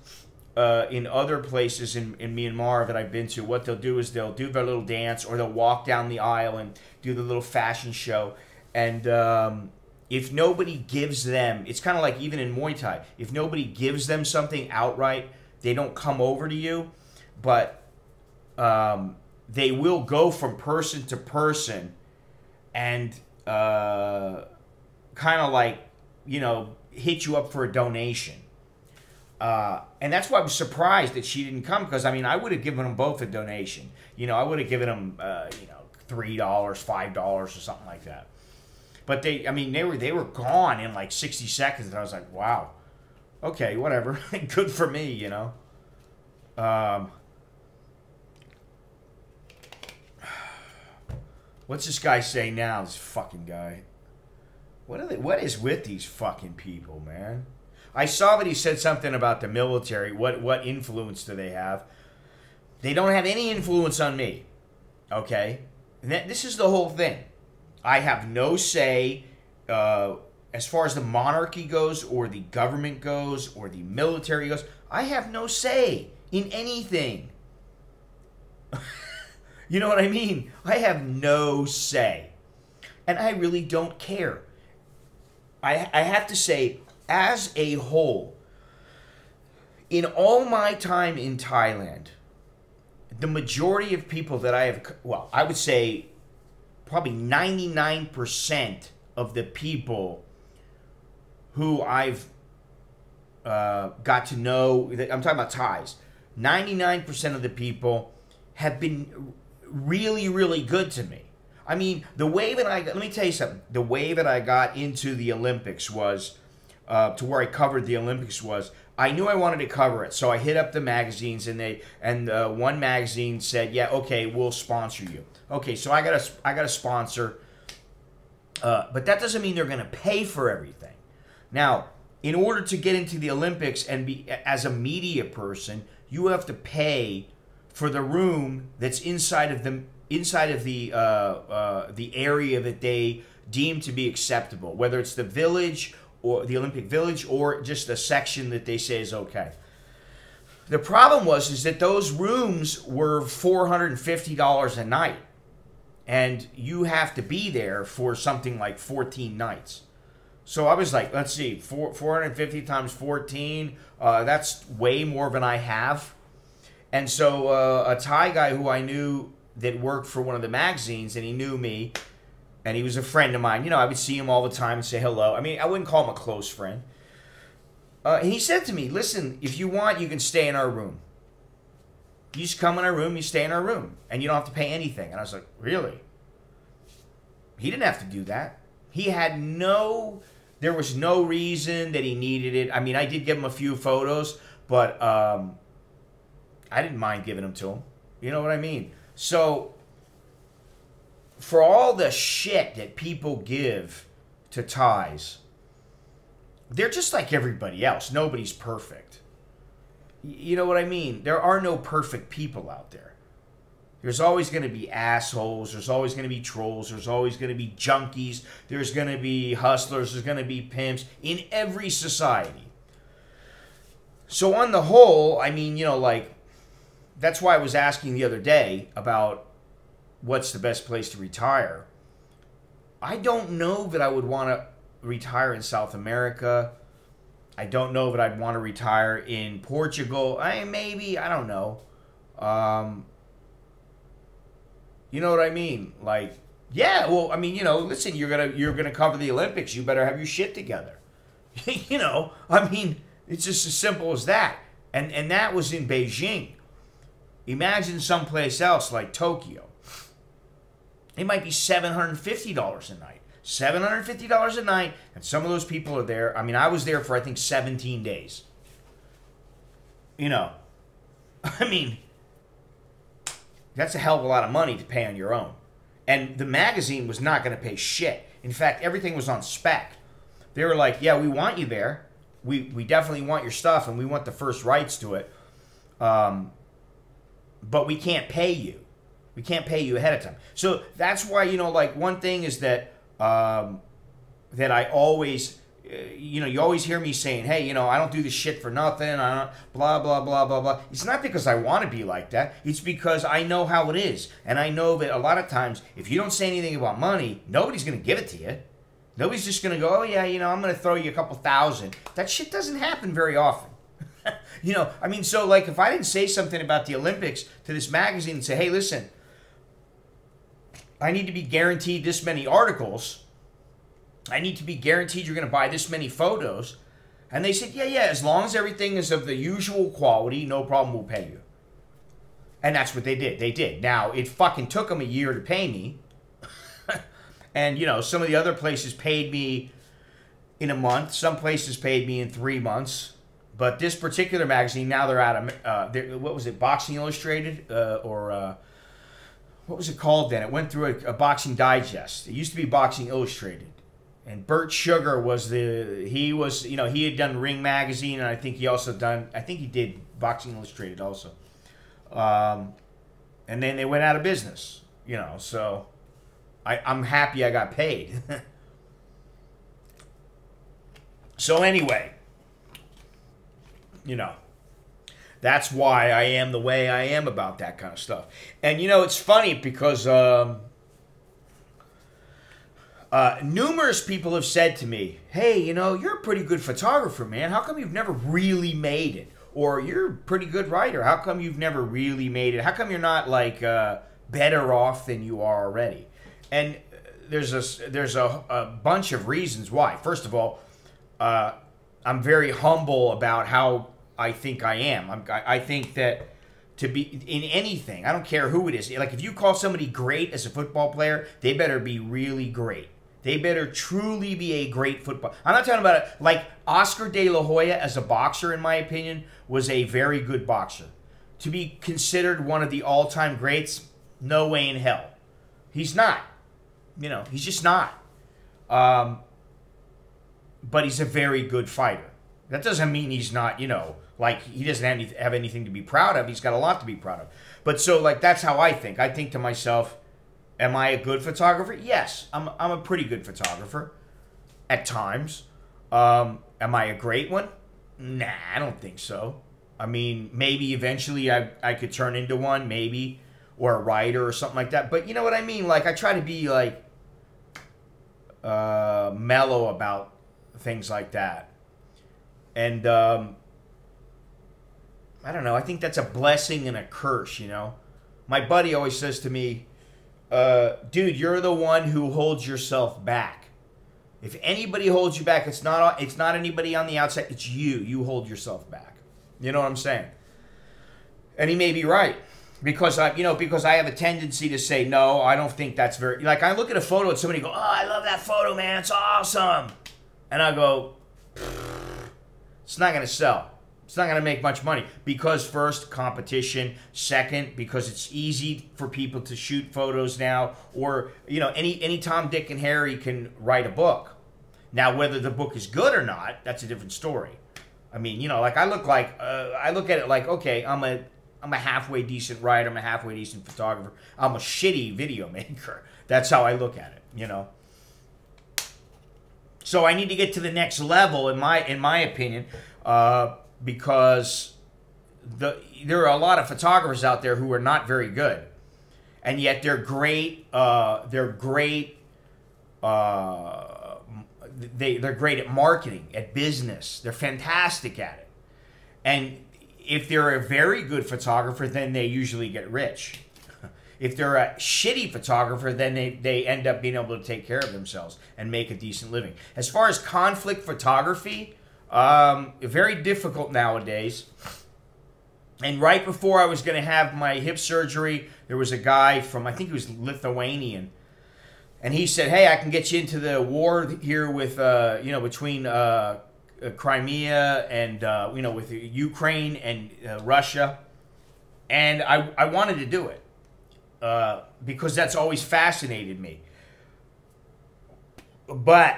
in other places in Myanmar that I've been to, what they'll do is they'll do their little dance, or they'll walk down the aisle and do the little fashion show, and. If nobody gives them, it's kind of like even in Muay Thai, if nobody gives them something outright, they don't come over to you, but they will go from person to person and kind of like, you know, hit you up for a donation. And that's why I was surprised that she didn't come, because, I mean, I would have given them both a donation. You know, I would have given them, you know, $3, $5 or something like that. But they were gone in like 60 seconds, and I was like, wow, okay, whatever, good for me, you know. What's this guy say now? This fucking guy. What is with these fucking people, man? I saw that he said something about the military. What influence do they have? They don't have any influence on me. Okay, and this is the whole thing. I have no say as far as the monarchy goes, or the government goes, or the military goes. I have no say in anything. You know what I mean? I have no say. And I really don't care. I have to say, as a whole, in all my time in Thailand, the majority of people that I have, well, I would say probably 99% of the people who I've got to know, I'm talking about Thais, 99% of the people have been really, really good to me. I mean, the way that let me tell you something, the way that I got into the Olympics was, to where I covered the Olympics was, I knew I wanted to cover it, so I hit up the magazines, and one magazine said, yeah, okay, we'll sponsor you. Okay, so I got a sponsor, but that doesn't mean they're going to pay for everything. Now, in order to get into the Olympics and be as a media person, you have to pay for the room that's inside of the area that they deem to be acceptable, whether it's the village or the Olympic Village, or just a section that they say is okay. The problem is that those rooms were $450 a night, and you have to be there for something like 14 nights. So I was like, let's see, 450 times 14, that's way more than I have. And so a Thai guy who I knew that worked for one of the magazines, and he knew me, and he was a friend of mine. You know, I would see him all the time and say hello. I mean, I wouldn't call him a close friend. And he said to me, listen, if you want, you can stay in our room. You just come in our room, you stay in our room, and you don't have to pay anything. And I was like, really? He didn't have to do that. He had there was no reason that he needed it. I mean, I did give him a few photos, but I didn't mind giving them to him. You know what I mean? So, for all the shit that people give to Thais, they're just like everybody else. Nobody's perfect. You know what I mean? There are no perfect people out there. There's always going to be assholes. There's always going to be trolls. There's always going to be junkies. There's going to be hustlers. There's going to be pimps in every society. So on the whole, I mean, you know, like, that's why I was asking the other day about what's the best place to retire. I don't know that I would want to retire in South America. I don't know that I'd want to retire in Portugal. Maybe, I don't know. You know what I mean? Like, yeah, well, I mean, you know, listen, you're gonna cover the Olympics. You better have your shit together. You know, I mean, It's just as simple as that. And that was in Beijing. Imagine someplace else like Tokyo. It might be $750 a night. $750 a night, and some of those people are there. I mean, I was there for, I think, 17 days. You know, I mean, that's a hell of a lot of money to pay on your own. And the magazine was not going to pay shit. In fact, everything was on spec. They were like, yeah, we want you there. We definitely want your stuff, and we want the first rights to it. But we can't pay you. We can't pay you ahead of time. So that's why, you know, like, one thing is that that I always, you know, you always hear me saying, hey, you know, I don't do this shit for nothing. I don't, blah, blah, blah, blah, blah. It's not because I want to be like that. It's because I know how it is. And I know that a lot of times, if you don't say anything about money, nobody's going to give it to you. Nobody's just going to go, oh, yeah, you know, I'm going to throw you a couple thousand. That shit doesn't happen very often. You know, I mean, so, like, if I didn't say something about the Olympics to this magazine and say, hey, listen, I need to be guaranteed this many articles. I need to be guaranteed you're going to buy this many photos. And they said, yeah, as long as everything is of the usual quality, no problem, we'll pay you. And that's what they did. They did. Now, it fucking took them a year to pay me. And, you know, some of the other places paid me in a month. Some places paid me in 3 months. But this particular magazine, now they're out of, what was it, Boxing Illustrated? What was it called then? It went through a Boxing Digest. It used to be Boxing Illustrated. And Bert Sugar was he had done Ring Magazine, and I think he did Boxing Illustrated also. And then they went out of business, you know, so I'm happy I got paid. So anyway, you know, that's why I am the way I am about that kind of stuff. And, you know, it's funny because numerous people have said to me, hey, you know, you're a pretty good photographer, man. How come you've never really made it? Or you're a pretty good writer. How come you've never really made it? How come you're not, like, better off than you are already? And there's a bunch of reasons why. First of all, I'm very humble about how I think I am. I think that to be in anything, I don't care who it is. Like, if you call somebody great as a football player, they better be really great. They better truly be a great football. I'm not talking about it. Like, Oscar De La Hoya as a boxer, in my opinion, was a very good boxer. To be considered one of the all-time greats, no way in hell. He's not. You know, he's just not. But he's a very good fighter. That doesn't mean he's not, you know, like, he doesn't have anything to be proud of. He's got a lot to be proud of. But so, like, that's how I think. I think to myself, am I a good photographer? Yes, I'm a pretty good photographer at times. Am I a great one? Nah, I don't think so. I mean, maybe eventually I could turn into one, maybe, or a writer or something like that. But you know what I mean? Like, I try to be, like, mellow about things like that. And, I don't know. I think that's a blessing and a curse, you know? My buddy always says to me, dude, you're the one who holds yourself back. If anybody holds you back, it's not anybody on the outside. It's you. You hold yourself back. You know what I'm saying? And he may be right. Because I have a tendency to say, no, I don't think that's very... Like, I look at a photo and somebody go, oh, I love that photo, man. It's awesome. And I go, it's not going to sell. It's not going to make much money. Because first, competition. Second, because it's easy for people to shoot photos now. Or, you know, any Tom, Dick, and Harry can write a book. Now, whether the book is good or not, that's a different story. I mean, you know, like, I look at it like, okay, I'm a halfway decent writer. I'm a halfway decent photographer. I'm a shitty video maker. That's how I look at it, you know. So I need to get to the next level, in my opinion, because there are a lot of photographers out there who are not very good, and yet they're great. They're great at marketing, at business. They're fantastic at it, and if they're a very good photographer, then they usually get rich. If they're a shitty photographer, then they end up being able to take care of themselves and make a decent living. As far as conflict photography, Very difficult nowadays. And right before I was going to have my hip surgery, there was a guy from, I think he was Lithuanian. And he said, hey, I can get you into the war here with, between Crimea and, with Ukraine and Russia. And I wanted to do it because that's always fascinated me. But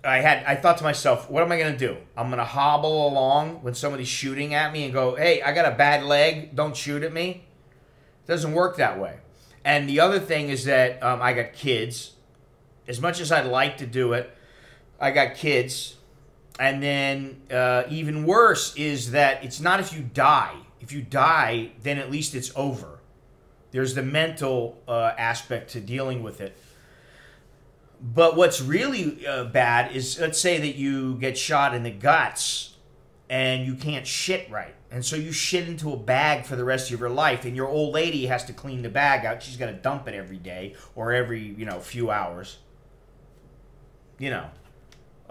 I thought to myself, what am I going to do? I'm going to hobble along when somebody's shooting at me and go, hey, I got a bad leg, don't shoot at me. It doesn't work that way. And the other thing is that I got kids. As much as I'd like to do it, I got kids. And then even worse is that it's not if you die. If you die, then at least it's over. There's the mental aspect to dealing with it. But what's really bad is, let's say that you get shot in the guts and you can't shit right. And so you shit into a bag for the rest of your life, and your old lady has to clean the bag out. She's got to dump it every day or every, few hours.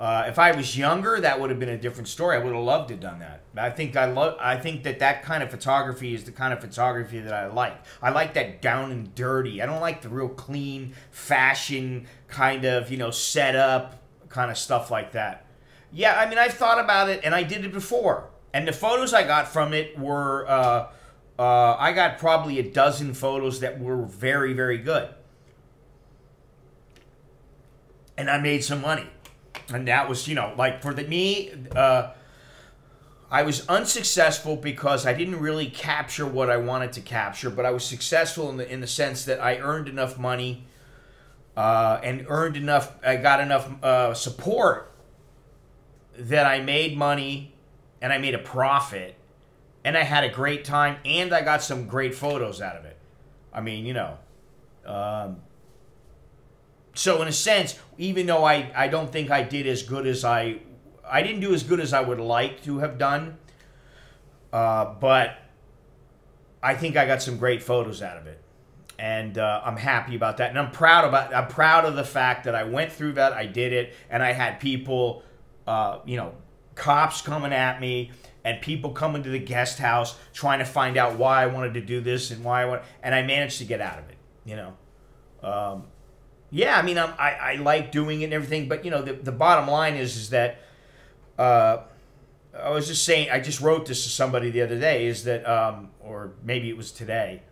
If I was younger, that would have been a different story. I would have loved to have done that. I think that kind of photography is the kind of photography that I like. I like that down and dirty. I don't like the real clean fashion kind of, set up kind of stuff like that. Yeah, I mean, I've thought about it, and I did it before. And the photos I got from it were, I got probably a dozen photos that were very, very good. And I made some money. And that was, for me, I was unsuccessful because I didn't really capture what I wanted to capture, but I was successful in the sense that I earned enough money and I got enough support that I made money and I made a profit and I had a great time and I got some great photos out of it. I mean, so in a sense, even though I don't think I did as good as I didn't do as good as I would like to have done, but I think I got some great photos out of it, and I'm happy about that, and I'm proud of the fact that I went through that, I did it, and I had people, cops coming at me, and people coming to the guest house trying to find out why I wanted to do this and and I managed to get out of it, Yeah, I mean, I like doing it and everything, but, the bottom line is that, I was just saying, I just wrote this to somebody the other day, is that, or maybe it was today,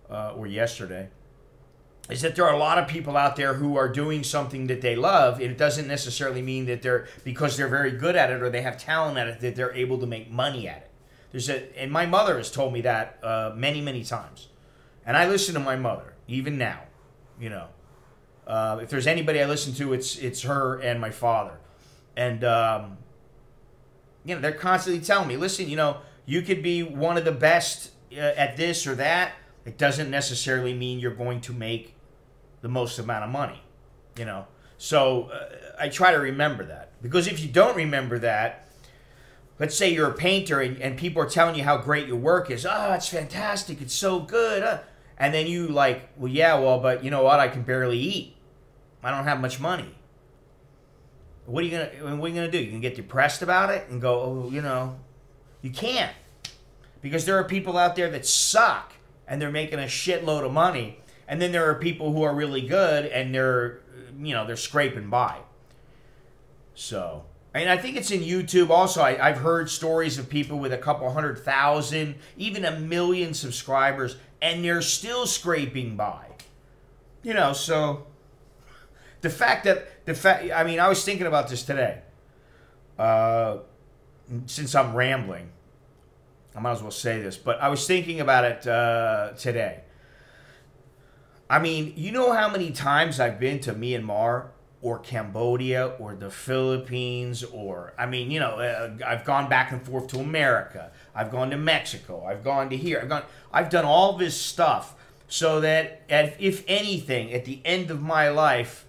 or yesterday, is that there are a lot of people out there who are doing something that they love, and it doesn't necessarily mean that because they're very good at it or they have talent at it, that they're able to make money at it. And my mother has told me that many, many times. And I listen to my mother, even now, if there's anybody I listen to, it's her and my father. And, they're constantly telling me, listen, you could be one of the best at this or that. It doesn't necessarily mean you're going to make the most amount of money, So I try to remember that. Because if you don't remember that, let's say you're a painter and people are telling you how great your work is. Oh, it's fantastic. It's so good. And then you but you know what? I can barely eat. I don't have much money. What are you gonna do? You can get depressed about it and go, you can't, because there are people out there that suck and they're making a shitload of money, and then there are people who are really good and they're scraping by. So, and I think it's in YouTube also. I've heard stories of people with a couple 100,000, even 1 million subscribers, and they're still scraping by. So I was thinking about this today. Since I'm rambling, I might as well say this, but I was thinking about it today. I mean, you know how many times I've been to Myanmar or Cambodia or the Philippines, or, I've gone back and forth to America. I've gone to Mexico. I've gone to here. I've done all this stuff so that, if anything, at the end of my life,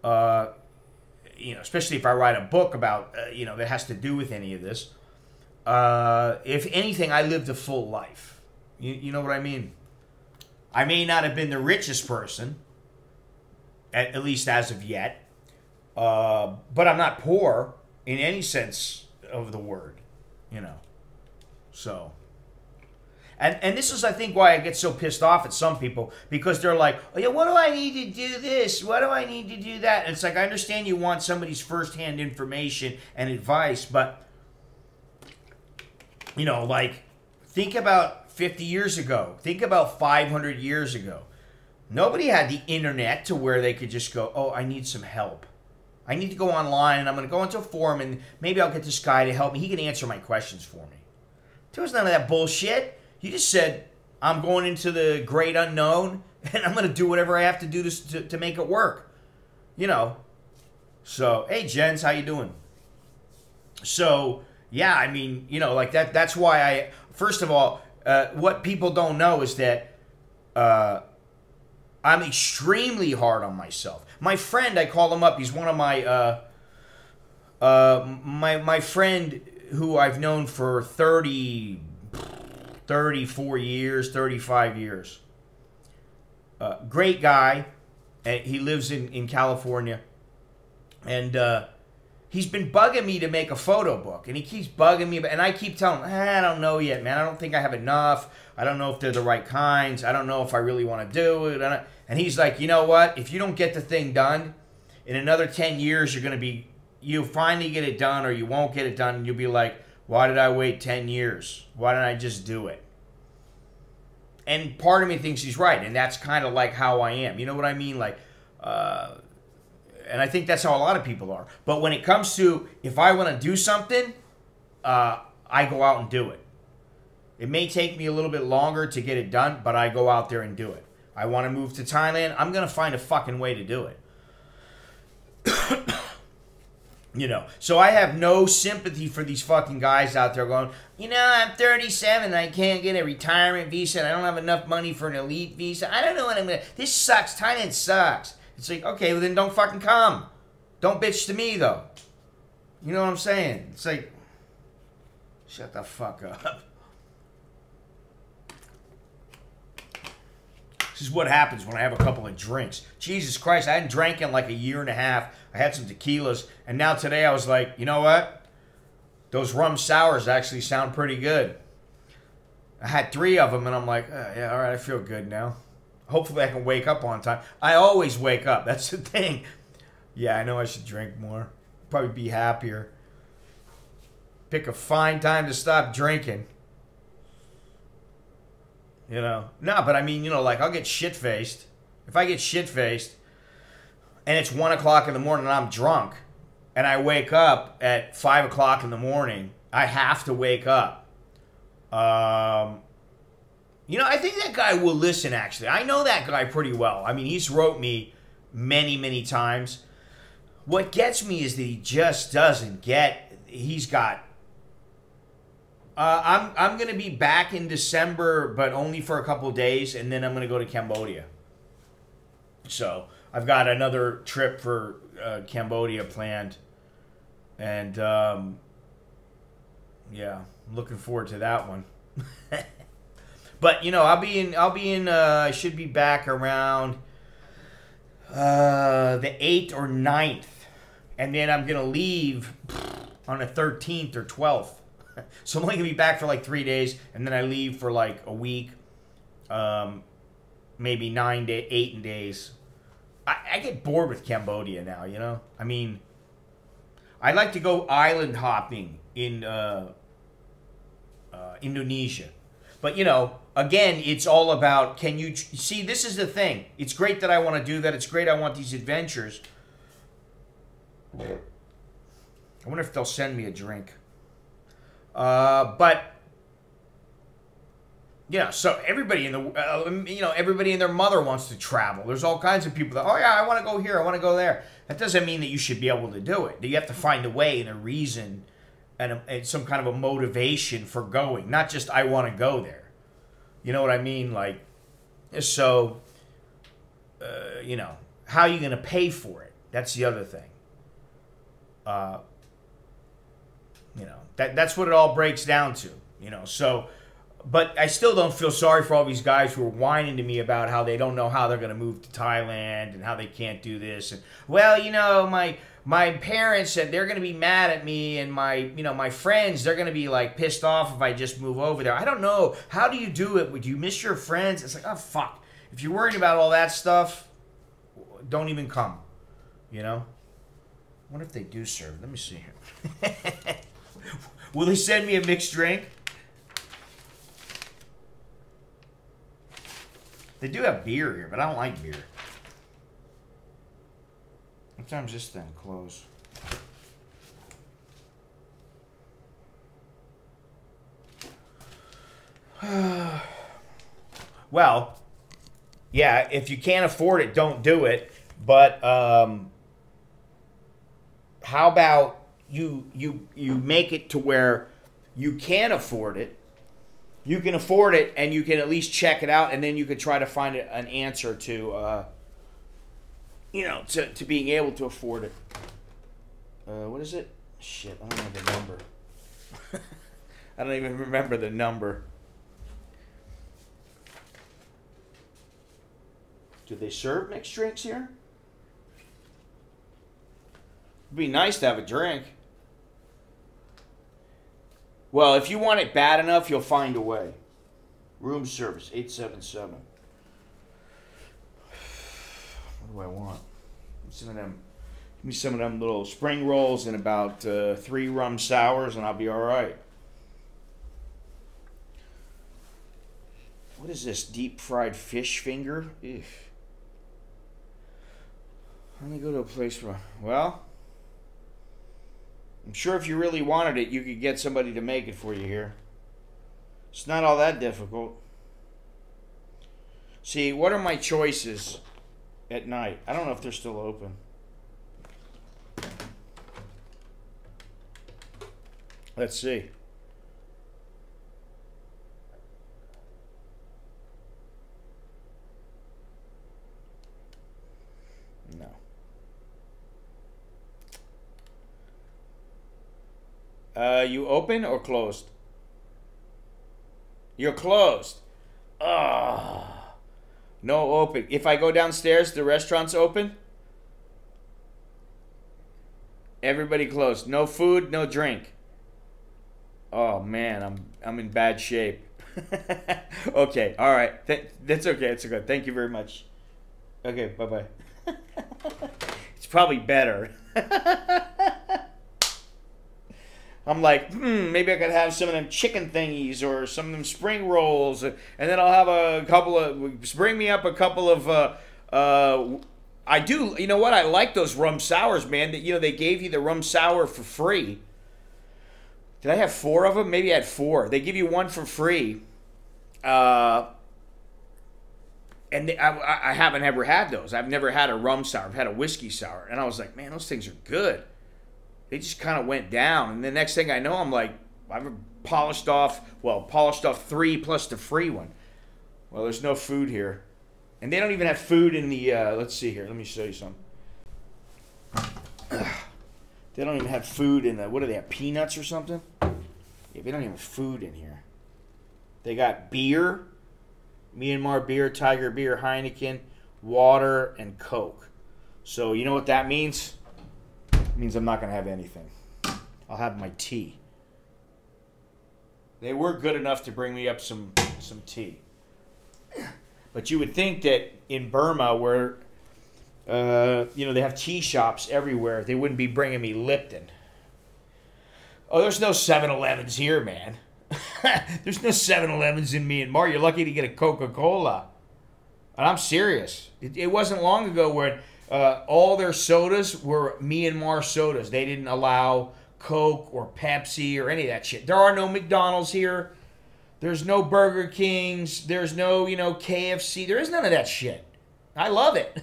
especially if I write a book about, that has to do with any of this, if anything, I lived a full life. You know what I mean? I may not have been the richest person, at least as of yet, but I'm not poor. in any sense of the word, you know. So, and this is, I think, why I get so pissed off at some people, because they're like, oh yeah, what do I need to do this? What do I need to do that? And it's like, I understand you want somebody's firsthand information and advice, but, you know, like, think about 50 years ago. Think about 500 years ago. Nobody had the internet to where they could just go, oh, I need some help. I need to go online, and I'm going to go into a forum, and maybe I'll get this guy to help me. He can answer my questions for me. There was none of that bullshit. You just said, I'm going into the great unknown, and I'm going to do whatever I have to do to make it work. You know. So, hey, Jens, how you doing? So, yeah, I mean, you know, like that's why I, first of all, what people don't know is that I'm extremely hard on myself. My friend, I call him up. He's one of my my friend who I've known for 34 years, 35 years. Great guy. He lives in California. And he's been bugging me to make a photo book. And he keeps bugging me. And I keep telling him, I don't know yet, man. I don't think I have enough. I don't know if they're the right kinds. I don't know if I really want to do it. And he's like, you know what? If you don't get the thing done, in another 10 years, you'll finally get it done, or you won't get it done. And you'll be like, why did I wait 10 years? Why didn't I just do it? And part of me thinks he's right. And that's kind of like how I am. You know what I mean? Like, and I think that's how a lot of people are. But when it comes to, if I want to do something, I go out and do it. It may take me a little bit longer to get it done, but I go out there and do it. I want to move to Thailand. I'm going to find a fucking way to do it. You know, so I have no sympathy for these fucking guys out there going, you know, I'm 37 and I can't get a retirement visa and I don't have enough money for an elite visa. I don't know what I'm going to... This sucks. Thailand sucks. It's like, okay, well then don't fucking come. Don't bitch to me, though. You know what I'm saying? It's like, shut the fuck up. This is what happens when I have a couple of drinks. Jesus Christ, I hadn't drank in like a year and a half. I had some tequilas, and now today I was like, you know what? Those rum sours actually sound pretty good. I had 3 of them, and I'm like, yeah, all right, I feel good now. Hopefully I can wake up on time. I always wake up. That's the thing. Yeah, I know I should drink more. Probably be happier. Pick a fine time to stop drinking. You know? No, but I mean, you know, like, I'll get shit-faced. If I get shit-faced, and it's 1 o'clock in the morning and I'm drunk, and I wake up at 5 o'clock in the morning, I have to wake up. You know, I think that guy will listen, actually. I know that guy pretty well. I mean, he's wrote me many, many times. What gets me is that he just doesn't get... He's got... I'm going to be back in December, but only for a couple of days, and then I'm going to go to Cambodia. So, I've got another trip for Cambodia planned. And, yeah, I'm looking forward to that one. But, you know, I should be back around the 8th or 9th. And then I'm going to leave on the 13th or 12th. So I'm only going to be back for like 3 days. And then I leave for like a week. Maybe 8 days. I get bored with Cambodia now, you know? I mean, I'd like to go island hopping in Indonesia. But, you know, again, it's all about, can you... See, this is the thing. It's great that I want to do that. It's great I want these adventures. I wonder if they'll send me a drink. But, yeah, so everybody in the... you know, everybody and their mother wants to travel. There's all kinds of people that, oh, yeah, I want to go here, I want to go there. That doesn't mean that you should be able to do it. You have to find a way and a reason and some kind of a motivation for going. Not just, I want to go there. You know what I mean? Like, so, you know, how are you going to pay for it? That's the other thing. You know, that's what it all breaks down to. You know, so, but I still don't feel sorry for all these guys who are whining to me about how they don't know how they're going to move to Thailand and how they can't do this. And, well, you know, my parents and they're gonna be mad at me, and my friends, they're gonna be like pissed off if I just move over there. I don't know. How do you do it? Would you miss your friends? It's like, oh fuck. If you're worried about all that stuff, don't even come. You know? What if they do serve? Let me see here. Will they send me a mixed drink? They do have beer here, but I don't like beer. What time's this thing close? Well, yeah, if you can't afford it, don't do it. But how about you make it to where you can afford it. You can afford it, and you can at least check it out, and then you could try to find an answer to, to being able to afford it. What is it? Shit, I don't know the number. I don't even remember the number. Do they serve mixed drinks here? It'd be nice to have a drink. Well, if you want it bad enough, you'll find a way. Room service, 877. What do I want? Some of them. Give me some of them little spring rolls and about 3 rum sours, and I'll be all right. What is this? Deep fried fish finger? Ew. Let me go to a place where, well, I'm sure if you really wanted it, you could get somebody to make it for you here. It's not all that difficult. See, what are my choices at night? I don't know if they're still open. Let's see. No. You open or closed? You're closed. Ah. No open. If I go downstairs, the restaurant's open? Everybody closed. No food, no drink. Oh man, I'm in bad shape. Okay, all right. That's okay. It's okay. Thank you very much. Okay, bye-bye. It's probably better. I'm like, maybe I could have some of them chicken thingies or some of them spring rolls, and then I'll have a couple of, bring me up a couple of, I do, you know what, I like those rum sours, man, that, they gave you the rum sour for free. Did I have 4 of them? Maybe I had 4. They give you one for free. And I haven't ever had those. I've never had a rum sour. I've had a whiskey sour. And I was like, man, those things are good. They just kind of went down. And the next thing I know, I'm like, I've polished off 3 plus the free one. Well, there's no food here. And they don't even have food in the, let's see here. Let me show you some. They don't even have food in the, what do they have, peanuts or something? Yeah, they don't even have food in here. They got beer, Myanmar beer, Tiger beer, Heineken, water, and Coke. So you know what that means? It means I'm not going to have anything. I'll have my tea. They were good enough to bring me up some tea. But you would think that in Burma, where they have tea shops everywhere, they wouldn't be bringing me Lipton. Oh, there's no 7-Elevens here, man. There's no 7-Elevens in Myanmar. You're lucky to get a Coca-Cola. And I'm serious. It wasn't long ago where all their sodas were Myanmar sodas. They didn't allow Coke or Pepsi or any of that shit. There are no McDonald's here. There's no Burger Kings. There's no, KFC. There is none of that shit. I love it.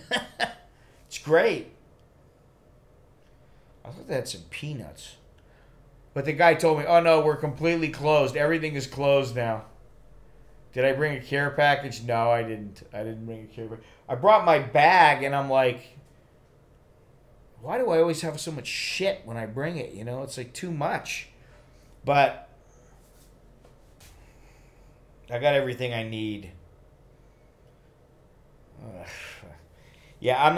It's great. I thought they had some peanuts. But the guy told me, oh no, we're completely closed. Everything is closed now. Did I bring a care package? No, I didn't. I didn't bring a care package. I brought my bag, and I'm like, why do I always have so much shit when I bring it? It's like too much. But I got everything I need. Yeah, I'm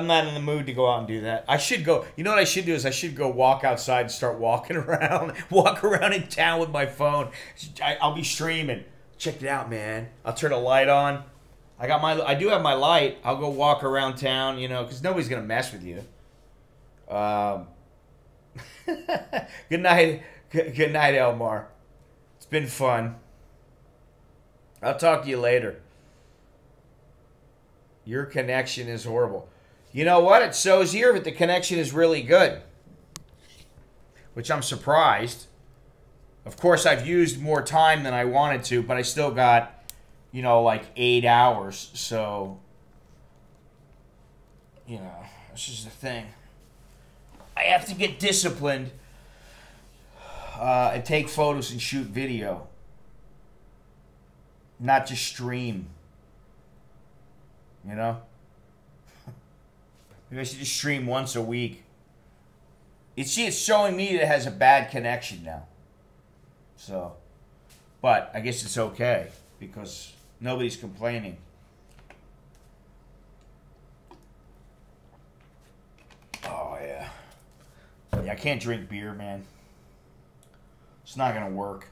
not in the mood to go out and do that. I should go. You know what I should do is I should go walk outside and start walking around, walk around in town with my phone. I'll be streaming. Check it out, man. I'll turn a light on. I do have my light. I'll go walk around town, you know, because nobody's gonna mess with you. Good night, good night, Elmar. It's been fun. I'll talk to you later. Your connection is horrible. You know what? It shows here that the connection is really good, which I'm surprised. Of course, I've used more time than I wanted to, but I still got, you know, like 8 hours. So, you know, this is the thing. I have to get disciplined and take photos and shoot video, not just stream. You know? Maybe I should just stream once a week. It's showing me that it has a bad connection now. So, but I guess it's okay because nobody's complaining. Oh, yeah. Yeah, I can't drink beer, man. It's not going to work.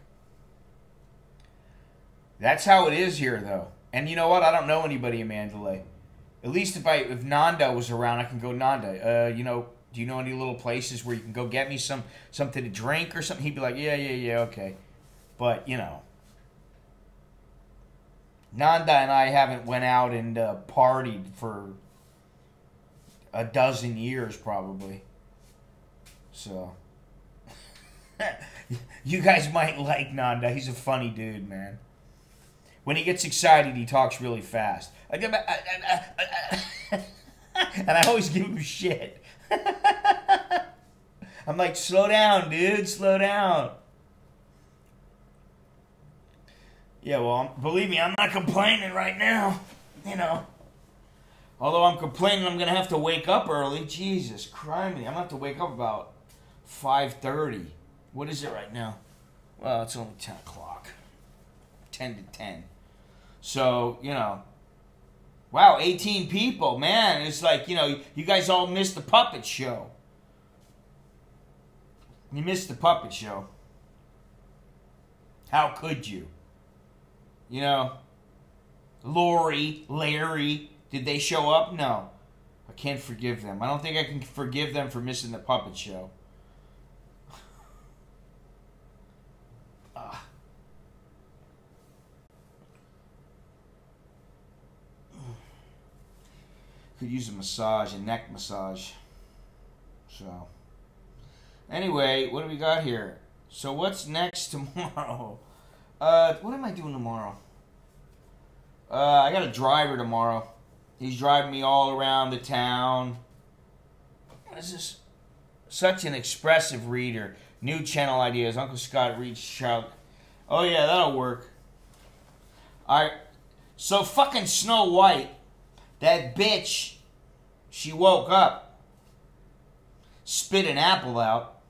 That's how it is here, though. And you know what? I don't know anybody in Mandalay. At least if Nanda was around, I can go Nanda. You know, do you know any little places where you can go get me something to drink or something? He'd be like, yeah, okay. But, you know, Nanda and I haven't went out and partied for a dozen years probably. So, you guys might like Nanda. He's a funny dude, man. When he gets excited, he talks really fast. And I always give him shit. I'm like, slow down, dude. Slow down. Yeah, well, believe me, I'm not complaining right now. You know. Although I'm complaining I'm going to have to wake up early. Jesus Christ. I'm going to have to wake up about 5:30. What is it right now? Well, it's only 10 o'clock. 10 to 10. So, you know, wow, 18 people, man. It's like, you know, you guys all missed the puppet show. You missed the puppet show. How could you? You know, Larry, did they show up? No. I can't forgive them. I don't think I can forgive them for missing the puppet show. Could use a massage, a neck massage. So, anyway, what do we got here? So, what's next tomorrow? What am I doing tomorrow? I got a driver tomorrow. He's driving me all around the town. What is this? Such an expressive reader. New channel ideas. Uncle Scott reads child. Oh, yeah, that'll work. Alright. So, fucking Snow White. That bitch, she woke up, spit an apple out,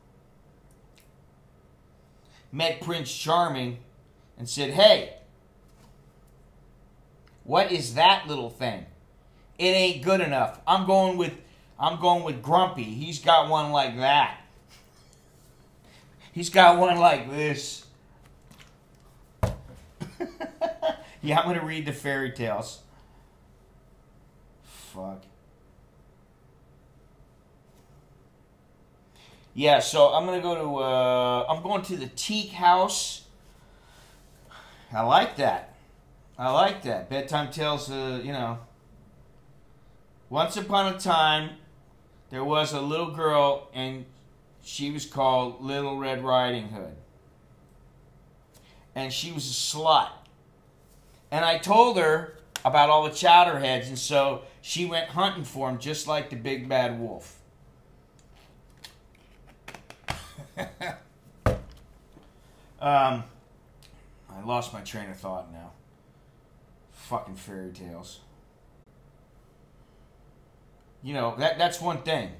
met Prince Charming, and said, "Hey, what is that little thing? It ain't good enough. I'm going with Grumpy. He's got one like that. He's got one like this." Yeah, I'm going to read the fairy tales. Fuck. Yeah, so I'm gonna go to I'm going to the Teak House. I like that. Bedtime tales, you know. Once upon a time, there was a little girl, and she was called Little Red Riding Hood. And she was a slut. And I told her about all the chowderheads, and so she went hunting for him, just like the big bad wolf. I lost my train of thought now. Fucking fairy tales. You know, that's one thing.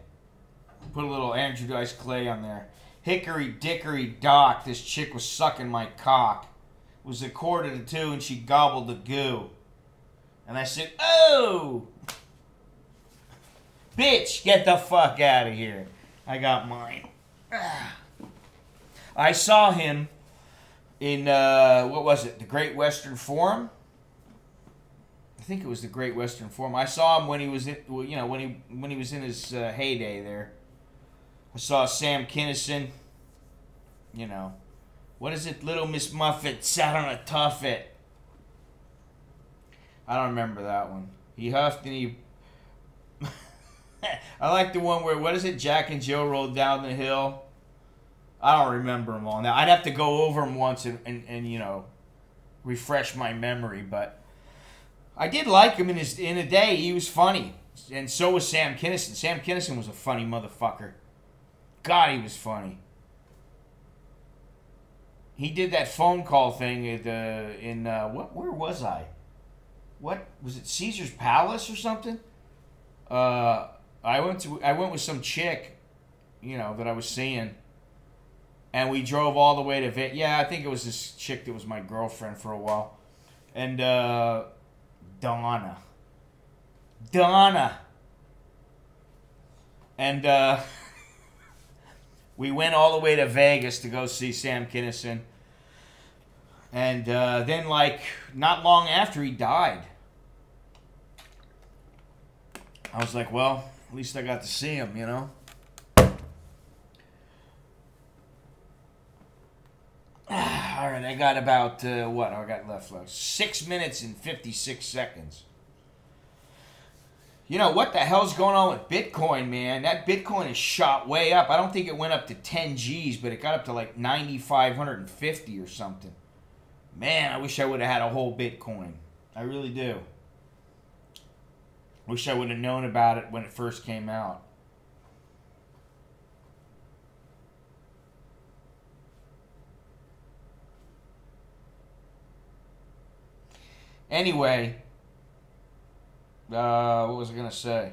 Put a little Andrew Dice Clay on there. Hickory dickory dock, this chick was sucking my cock. It was 1:45 and she gobbled the goo. And I said, "Oh!" Bitch, get the fuck out of here. I got mine. I saw him in, what was it, the Great Western Forum? I think it was the Great Western Forum. I saw him when he was in, you know, when he was in his heyday there. I saw Sam Kinison. You know, what is it? Little Miss Muffet sat on a tuffet. I don't remember that one. He huffed and he. I like the one where, what is it? Jack and Jill rolled down the hill. I don't remember them all now. I'd have to go over them once and you know, refresh my memory. But I did like him in a day. He was funny, and so was Sam Kinison. Sam Kinison was a funny motherfucker. God, he was funny. He did that phone call thing at where was I? What was it? Caesar's Palace or something? I went with some chick, you know, that I was seeing, and we drove all the way to I think it was this chick that was my girlfriend for a while, and Donna, and we went all the way to Vegas to go see Sam Kinison, and then like not long after he died, I was like, well, at least I got to see him, you know. All right, I got about, what I got left? 6 minutes and 56 seconds. You know, what the hell's going on with Bitcoin, man? That Bitcoin is shot way up. I don't think it went up to 10 G's, but it got up to like 9,550 or something. Man, I wish I would have had a whole Bitcoin. I really do. Wish I would have known about it when it first came out. Anyway, what was I going to say?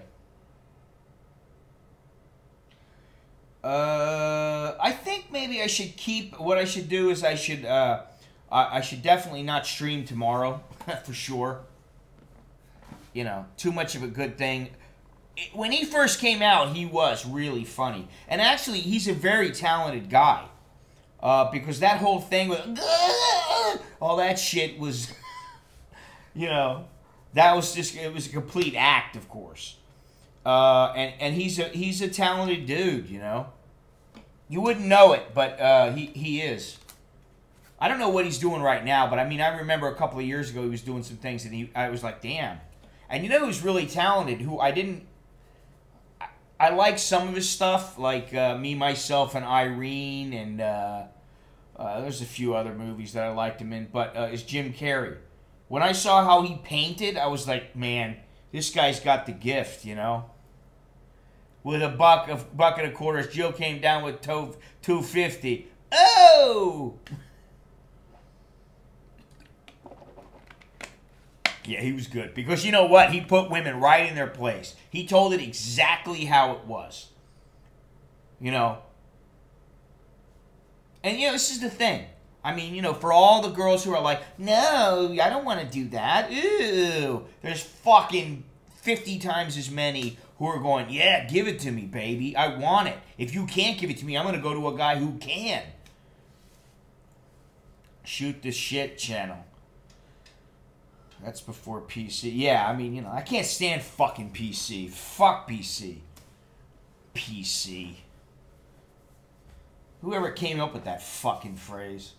I think maybe I should keep, what I should do is I should definitely not stream tomorrow, for sure. You know, too much of a good thing. When he first came out, he was really funny. And actually, he's a very talented guy. Because that whole thing with all that shit was, you know, that was just, it was a complete act, of course. And he's a talented dude, you know. You wouldn't know it, but he is. I don't know what he's doing right now, but I mean, I remember a couple of years ago he was doing some things, and I was like, damn. And you know who's really talented, who I like some of his stuff, like Me, Myself, and Irene, and there's a few other movies that I liked him in, but is Jim Carrey. When I saw how he painted, I was like, man, this guy's got the gift, you know? With a bucket of quarters, Jill came down with $2.50. Oh! Yeah, he was good. Because you know what? He put women right in their place. He told it exactly how it was. You know? And, you know, this is the thing. I mean, you know, for all the girls who are like, no, I don't want to do that. Ew. There's fucking 50 times as many who are going, yeah, give it to me, baby. I want it. If you can't give it to me, I'm going to go to a guy who can. Shoot the shit channel. That's before PC. Yeah, I mean, you know, I can't stand fucking PC. Fuck PC. PC. Whoever came up with that fucking phrase.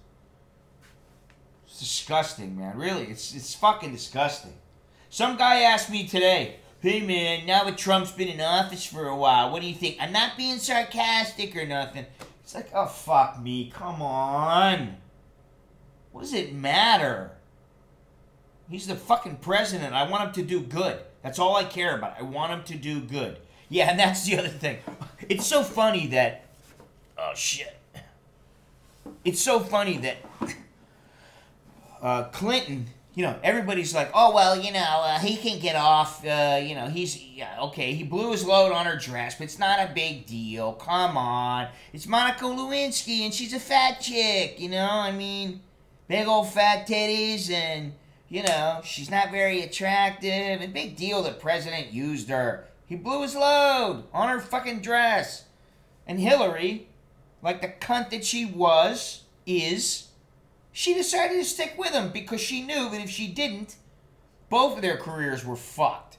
It's disgusting, man. Really, it's fucking disgusting. Some guy asked me today, hey, man, now that Trump's been in office for a while, what do you think? I'm not being sarcastic or nothing. It's like, oh, fuck me. Come on. What does it matter? He's the fucking president. I want him to do good. That's all I care about. I want him to do good. Yeah, and that's the other thing. It's so funny that... Oh, shit. It's so funny that Clinton, you know, everybody's like, oh, well, you know, he can get off, you know, okay, he blew his load on her dress, but it's not a big deal. Come on. It's Monica Lewinsky, and she's a fat chick, you know? I mean, big old fat titties, and... You know, she's not very attractive. And big deal the president used her. He blew his load on her fucking dress. And Hillary, like the cunt that she is, she decided to stick with him because she knew that if she didn't, both of their careers were fucked.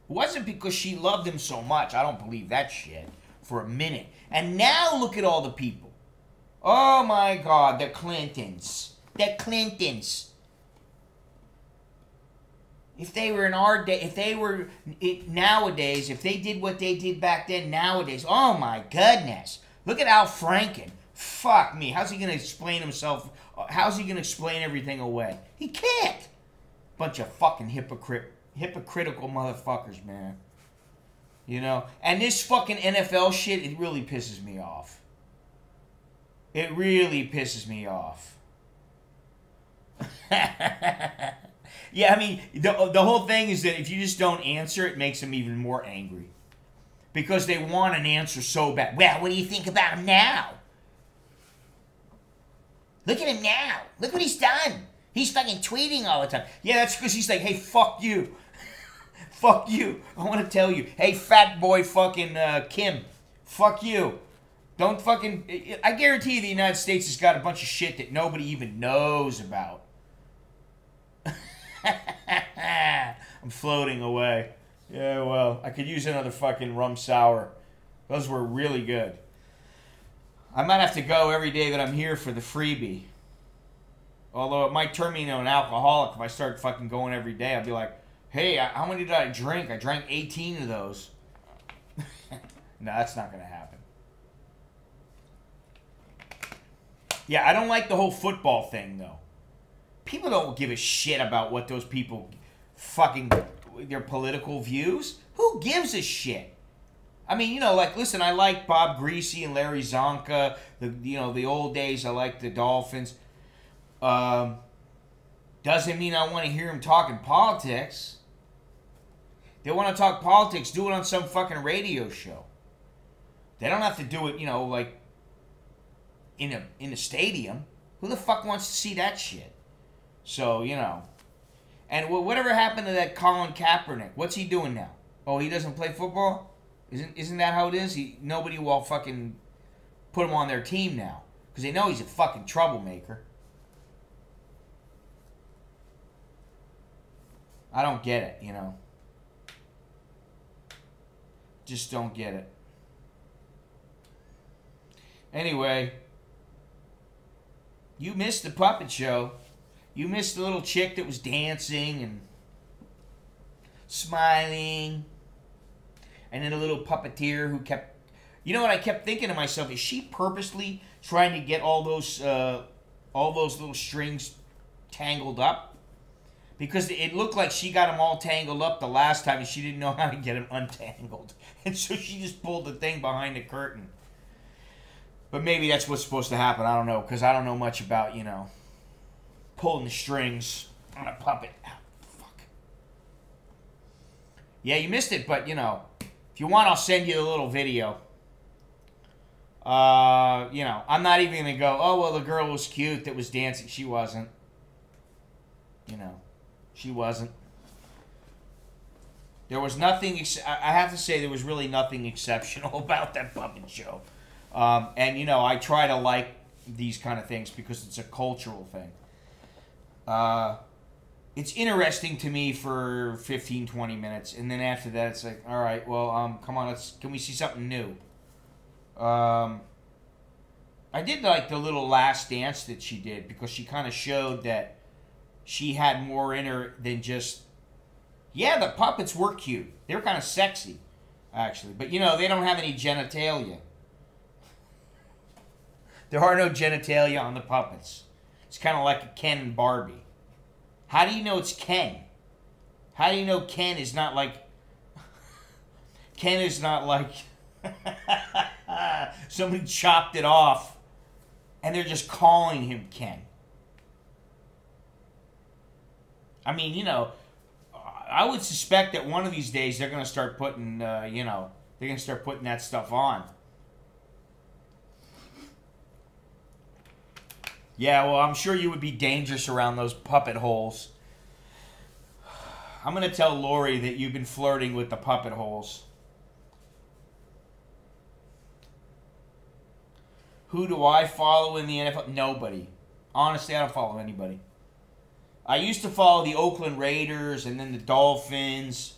It wasn't because she loved him so much. I don't believe that shit for a minute. And now look at all the people. Oh my God, the Clintons. The Clintons. If they were in our day, if they were nowadays, if they did what they did back then nowadays, oh my goodness. Look at Al Franken. Fuck me. How's he going to explain himself? How's he going to explain everything away? He can't. Bunch of fucking hypocritical motherfuckers, man. You know? And this fucking NFL shit, it really pisses me off. It really pisses me off. Yeah, I mean, the whole thing is that if you just don't answer, it makes them even more angry. Because they want an answer so bad. Well, what do you think about him now? Look at him now. Look what he's done. He's fucking tweeting all the time. Yeah, that's because he's like, hey, fuck you. Fuck you. I want to tell you. Hey, fat boy fucking Kim. Fuck you. Don't fucking... I guarantee you the United States has got a bunch of shit that nobody even knows about. I'm floating away. Yeah, well, I could use another fucking rum sour. Those were really good. I might have to go every day that I'm here for the freebie. Although it might turn me into an alcoholic if I start fucking going every day. I'll be like, hey, how many did I drink? I drank 18 of those. No, that's not going to happen. Yeah, I don't like the whole football thing, though. People don't give a shit about what those people fucking, their political views. Who gives a shit? I mean, you know, like, listen, I like Bob Greasy and Larry Zonka. The old days, I like the Dolphins. Doesn't mean I want to hear them talking politics. They want to talk politics, do it on some fucking radio show. They don't have to do it, you know, like, in a stadium. Who the fuck wants to see that shit? So, you know. And whatever happened to that Colin Kaepernick? What's he doing now? Oh, he doesn't play football? Isn't that how it is? Nobody will fucking put him on their team now. Because they know he's a fucking troublemaker. I don't get it, you know. Just don't get it. Anyway. You missed the puppet show. You missed the little chick that was dancing and smiling. And then a little puppeteer who kept... You know what I kept thinking to myself? Is she purposely trying to get all those little strings tangled up? Because it looked like she got them all tangled up the last time and she didn't know how to get them untangled. And so she just pulled the thing behind the curtain. But maybe that's what's supposed to happen. I don't know. Because I don't know much about, you know... pulling the strings on a puppet. Oh, fuck. Yeah, you missed it, but, you know, if you want, I'll send you a little video. You know, I'm not even going to go, oh, well, the girl was cute that was dancing. She wasn't. You know, she wasn't. There was nothing, I have to say, there was really nothing exceptional about that puppet show. And, you know, I try to like these kind of things because it's a cultural thing. It's interesting to me for 15, 20 minutes. And then after that, it's like, all right, well, come on, can we see something new? I did like the little last dance that she did because she kind of showed that she had more in her than just, yeah, the puppets were cute. They were kind of sexy, actually. But, you know, they don't have any genitalia. There are no genitalia on the puppets. It's kind of like a Ken and Barbie. How do you know it's Ken? How do you know Ken is not like... Ken is not like... somebody chopped it off and they're just calling him Ken. I mean, you know, I would suspect that one of these days they're going to start putting, you know, they're going to start putting that stuff on. Yeah, well, I'm sure you would be dangerous around those puppet holes. I'm going to tell Lori that you've been flirting with the puppet holes. Who do I follow in the NFL? Nobody. Honestly, I don't follow anybody. I used to follow the Oakland Raiders and then the Dolphins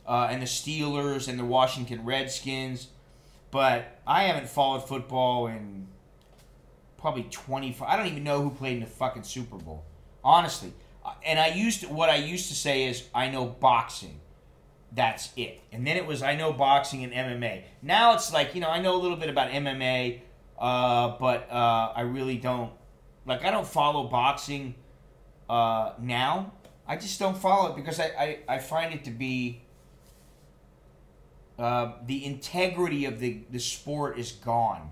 and the Steelers and the Washington Redskins. But I haven't followed football in probably 25. I don't even know who played in the fucking Super Bowl. Honestly. And what I used to say is I know boxing. That's it. And then it was I know boxing and MMA. Now it's like, I know a little bit about MMA, but I really don't. Like, I don't follow boxing now. I just don't follow it because I find it to be the integrity of the sport is gone.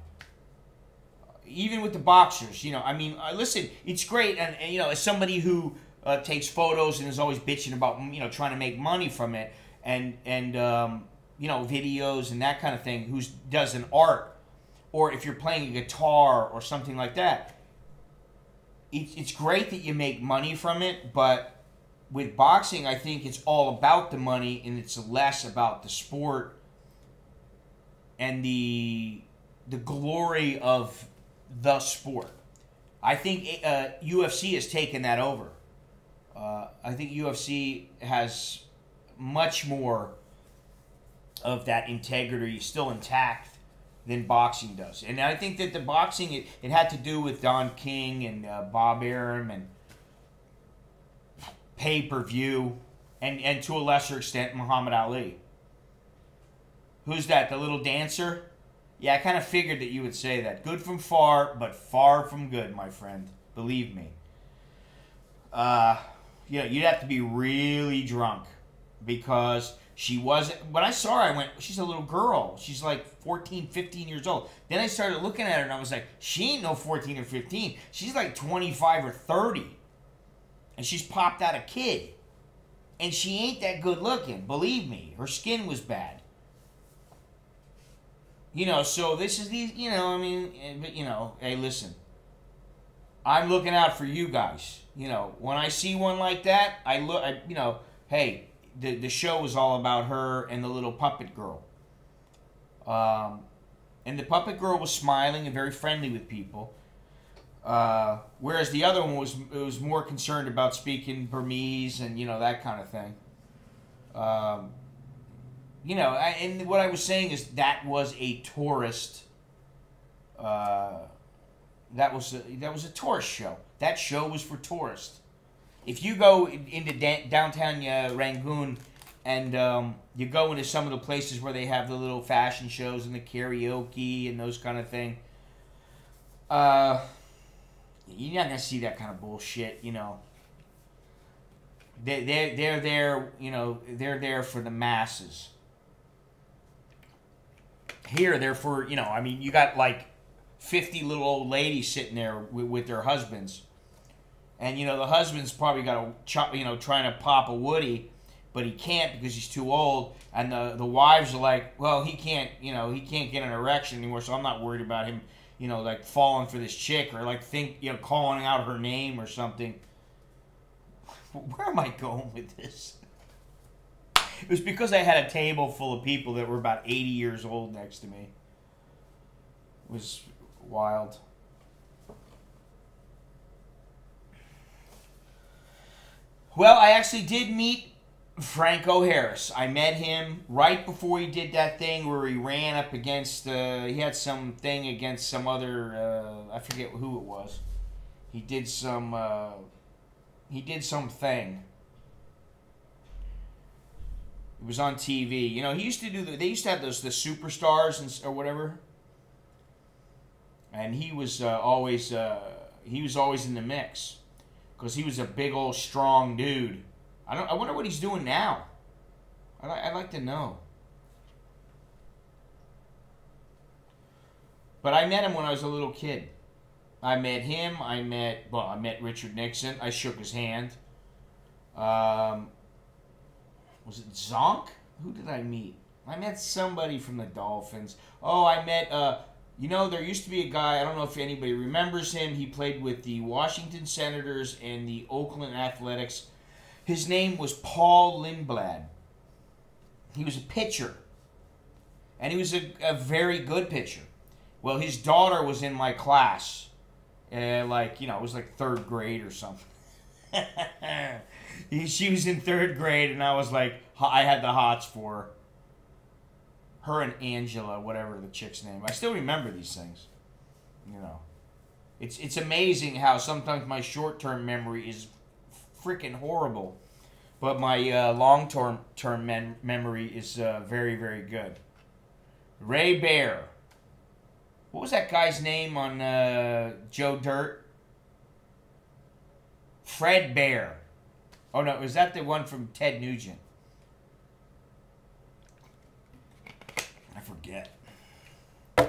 Even with the boxers, listen, it's great, and as somebody who takes photos and is always bitching about trying to make money from it, and videos and that kind of thing, who does an art, or if you're playing a guitar or something like that, it's great that you make money from it, but with boxing, I think it's all about the money and it's less about the sport and the glory of the sport. I think UFC has taken that over. I think UFC has much more of that integrity still intact than boxing does. And I think that the boxing, it had to do with Don King and Bob Arum and pay-per-view, and to a lesser extent, Muhammad Ali. Who's that, the little dancer? Yeah, I kind of figured that you would say that. Good from far, but far from good, my friend. Believe me. You'd have to be really drunk because she wasn't. When I saw her, I went, she's a little girl. She's like 14, 15 years old. Then I started looking at her and I was like, she ain't no 14 or 15. She's like 25 or 30. And she's popped out a kid. And she ain't that good looking. Believe me. Her skin was bad. So this is these, hey, listen. I'm looking out for you guys. When I see one like that, hey, the show was all about her and the little puppet girl. And the puppet girl was smiling and very friendly with people. Whereas the other one was more concerned about speaking Burmese and, that kind of thing. And what I was saying is that was a tourist. That was a tourist show. That show was for tourists. If you go into downtown Rangoon and you go into some of the places where they have the little fashion shows and the karaoke and those kind of thing, you're not gonna see that kind of bullshit. They're there. They're there for the masses. Here, they're for you got like 50 little old ladies sitting there with their husbands. And, the husband's probably got trying to pop a Woody, but he can't because he's too old. And the wives are like, well, he can't get an erection anymore, so I'm not worried about him, like falling for this chick or like calling out her name or something. Where am I going with this? It was because I had a table full of people that were about 80 years old next to me. It was wild. Well, I actually did meet Franco Harris. I met him right before he did that thing where he ran up against, he had some thing against some other, I forget who it was. He did some thing. It was on TV. He used to they used to have the superstars or whatever. And he was always in the mix. Because he was a big old strong dude. I wonder what he's doing now. I'd like to know. But I met him when I was a little kid. I met him. I met Richard Nixon. I shook his hand. Was it Zonk? Who did I meet? I met somebody from the Dolphins. Oh, I met there used to be a guy, I don't know if anybody remembers him. He played with the Washington Senators and the Oakland Athletics. His name was Paul Lindblad. He was a pitcher. And he was a very good pitcher. Well, his daughter was in my class. Like, you know, it was like 3rd grade or something. She was in 3rd grade, and I was like, I had the hots for her. Her and Angela, whatever the chick's name. I still remember these things. You know. It's amazing how sometimes my short-term memory is freaking horrible. But my long-term memory is very, very good. Ray Bear. What was that guy's name on Joe Dirt? Fred Bear. Oh, no, was that the one from Ted Nugent? I forget. I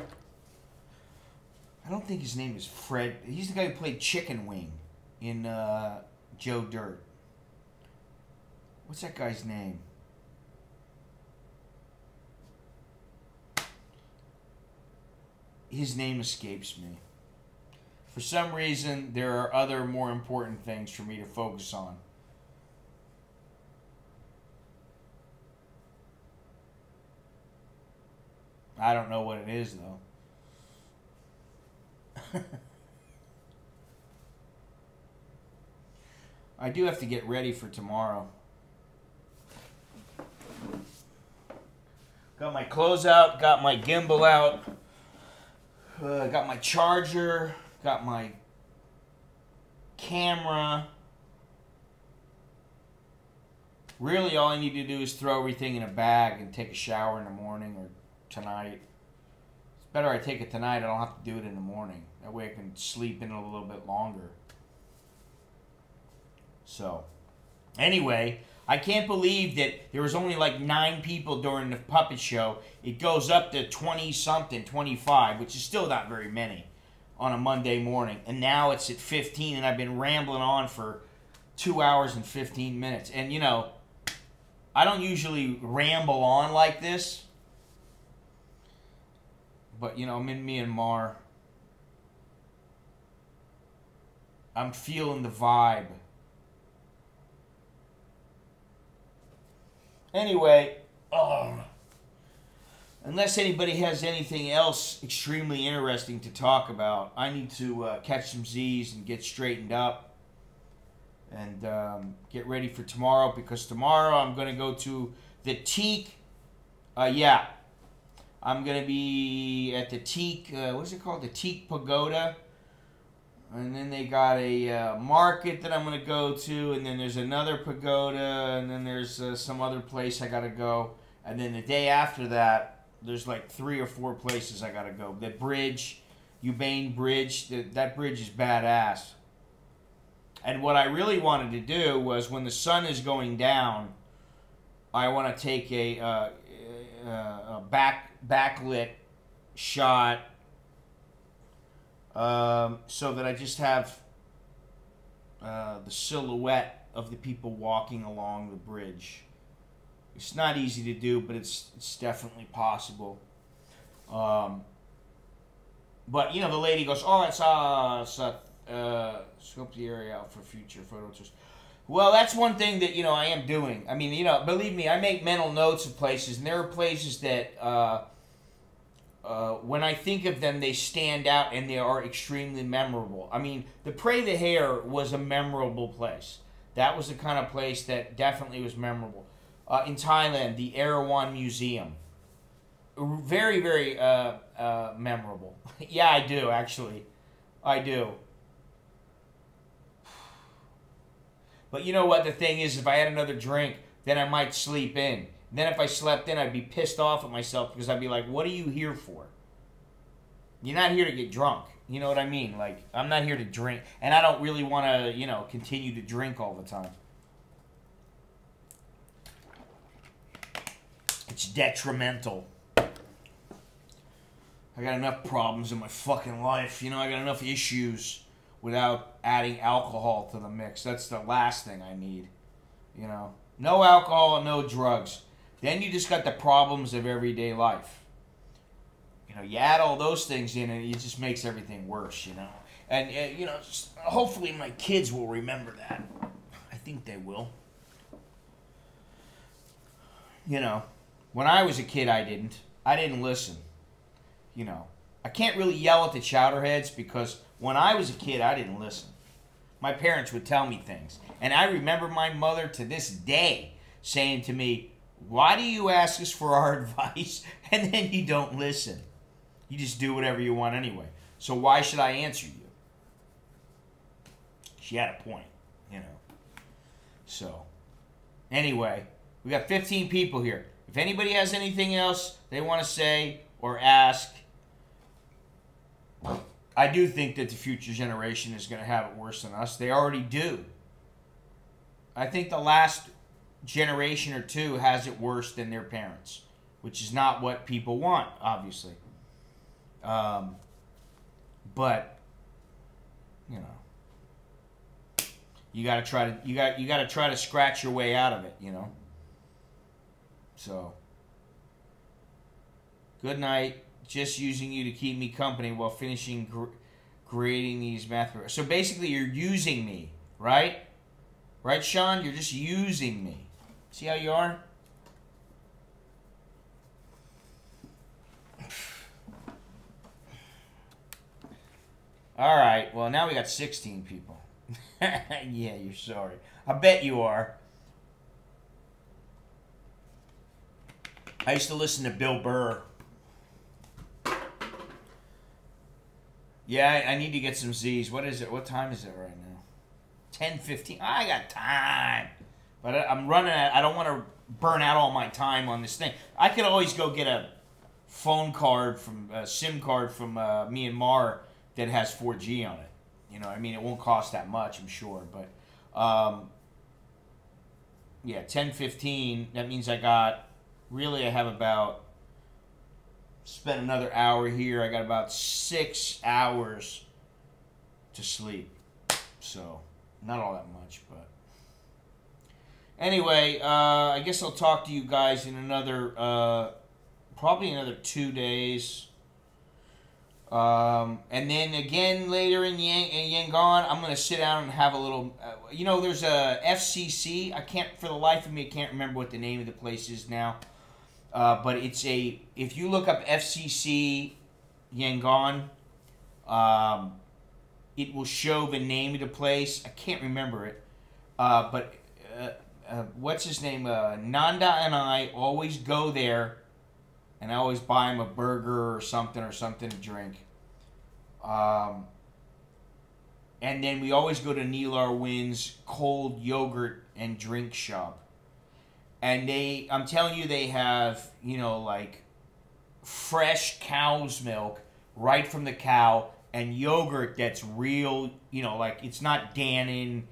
don't think his name is Fred. He's the guy who played Chicken Wing in Joe Dirt. What's that guy's name? His name escapes me. For some reason, there are other more important things for me to focus on. I don't know what it is, though. I do have to get ready for tomorrow. Got my clothes out, got my gimbal out, got my charger, got my camera. Really, all I need to do is throw everything in a bag and take a shower in the morning or tonight. It's better I take it tonight. I don't have to do it in the morning. That way I can sleep in a little bit longer. So, anyway, I can't believe that there was only like 9 people during the puppet show. It goes up to 20-something, 25, which is still not very many on a Monday morning. And now it's at 15, and I've been rambling on for 2 hours and 15 minutes. And, you know, I don't usually ramble on like this. But, you know, I'm in Myanmar. I'm feeling the vibe. Anyway, unless anybody has anything else extremely interesting to talk about, I need to catch some Z's and get straightened up and get ready for tomorrow, because tomorrow I'm going to go to the Teak. I'm going to be at the Teak, what is it called? The Teak Pagoda. And then they got a market that I'm going to go to, and then there's another pagoda, and then there's some other place I got to go. And then the day after that, there's like 3 or 4 places I got to go. The bridge, Ubain Bridge, that bridge is badass. And what I really wanted to do was, when the sun is going down, I want to take a backlit shot, so that I just have the silhouette of the people walking along the bridge. It's not easy to do, but it's definitely possible. But, you know, the lady goes, oh, scope the area out for future photo tours. Well, that's one thing that, you know, I am doing. I mean, you know, believe me, I make mental notes of places, and there are places that when I think of them, they stand out and they are extremely memorable. I mean, the Pray the Hare was a memorable place. That was the kind of place that definitely was memorable. In Thailand, the Erawan Museum. Very, very memorable. Yeah, I do, actually. I do. But you know what? The thing is, if I had another drink, then I might sleep in. Then if I slept in, I'd be pissed off at myself, because I'd be like, what are you here for? You're not here to get drunk. You know what I mean? Like, I'm not here to drink. And I don't really want to, you know, continue to drink all the time. It's detrimental. I got enough problems in my fucking life. You know, I got enough issues without adding alcohol to the mix. That's the last thing I need. You know? No alcohol and no drugs. Then you just got the problems of everyday life. You know, you add all those things in, and it just makes everything worse, you know. And, you know, just, hopefully my kids will remember that. I think they will. You know, when I was a kid, I didn't listen. You know, I can't really yell at the chowderheads because when I was a kid, I didn't listen. My parents would tell me things. And I remember my mother to this day saying to me, why do you ask us for our advice and then you don't listen? You just do whatever you want anyway. So why should I answer you? She had a point, you know. So, anyway, we got 15 people here. If anybody has anything else they want to say or ask, I do think that the future generation is going to have it worse than us. They already do. I think the last generation or two has it worse than their parents, which is not what people want, obviously. But you know, you gotta try to scratch your way out of it, you know. So, good night. Just using you to keep me company while finishing grading these math. So basically, you're using me, right? Right, Sean? You're just using me. See how you are? All right. Well, now we got 16 people. Yeah, you're sorry. I bet you are. I used to listen to Bill Burr. Yeah, I need to get some Z's. What is it? What time is it right now? 10:15. I got time. But I'm running out. I don't want to burn out all my time on this thing. I could always go get a phone card from a SIM card from Myanmar that has 4G on it. You know, I mean, it won't cost that much, I'm sure. But, yeah, 10:15. That means I have about, spend another hour here. I got about 6 hours to sleep. So, not all that much, but. Anyway, I guess I'll talk to you guys in probably another 2 days. And then again later in Yangon, I'm going to sit down and have a little, there's a FCC. For the life of me, I can't remember what the name of the place is now. But if you look up FCC Yangon, it will show the name of the place. I can't remember it. But what's his name? Nanda and I always go there, and I always buy him a burger or something to drink. And then we always go to Neelar Wynn's cold yogurt and drink shop. And I'm telling you, they have, like fresh cow's milk right from the cow and yogurt that's real, like it's not Dannon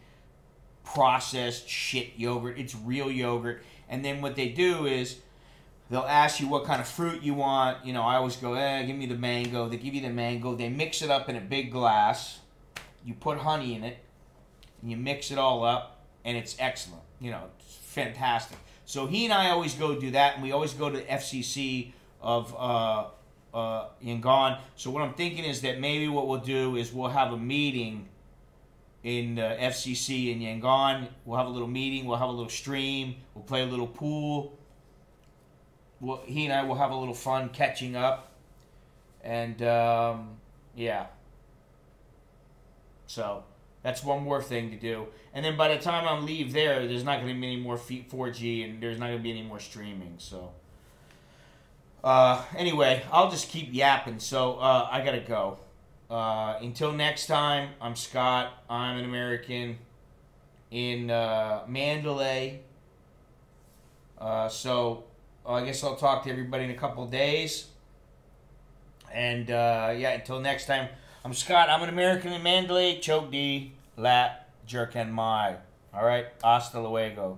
processed shit yogurt. It's real yogurt. And then what they do is they'll ask you what kind of fruit you want. I always go, give me the mango. They give you the mango. They mix it up in a big glass. You put honey in it, and you mix it all up, and it's excellent. It's fantastic. So he and I always go do that, and we always go to the FCC of Yangon. So what I'm thinking is that maybe what we'll do is we'll have a meeting in the FCC in Yangon. We'll have a little meeting. We'll have a little stream. We'll play a little pool. He and I will have a little fun catching up. And, yeah. So, that's one more thing to do. And then by the time I leave there's not going to be any more 4G, and there's not going to be any more streaming. So, anyway, I'll just keep yapping. So, I got to go. Until next time, I'm Scott. I'm an American in Mandalay. So, I guess I'll talk to everybody in a couple of days. And, yeah, until next time, I'm Scott. I'm an American in Mandalay. Choke D, Lat, Jerk and My. All right? Hasta luego.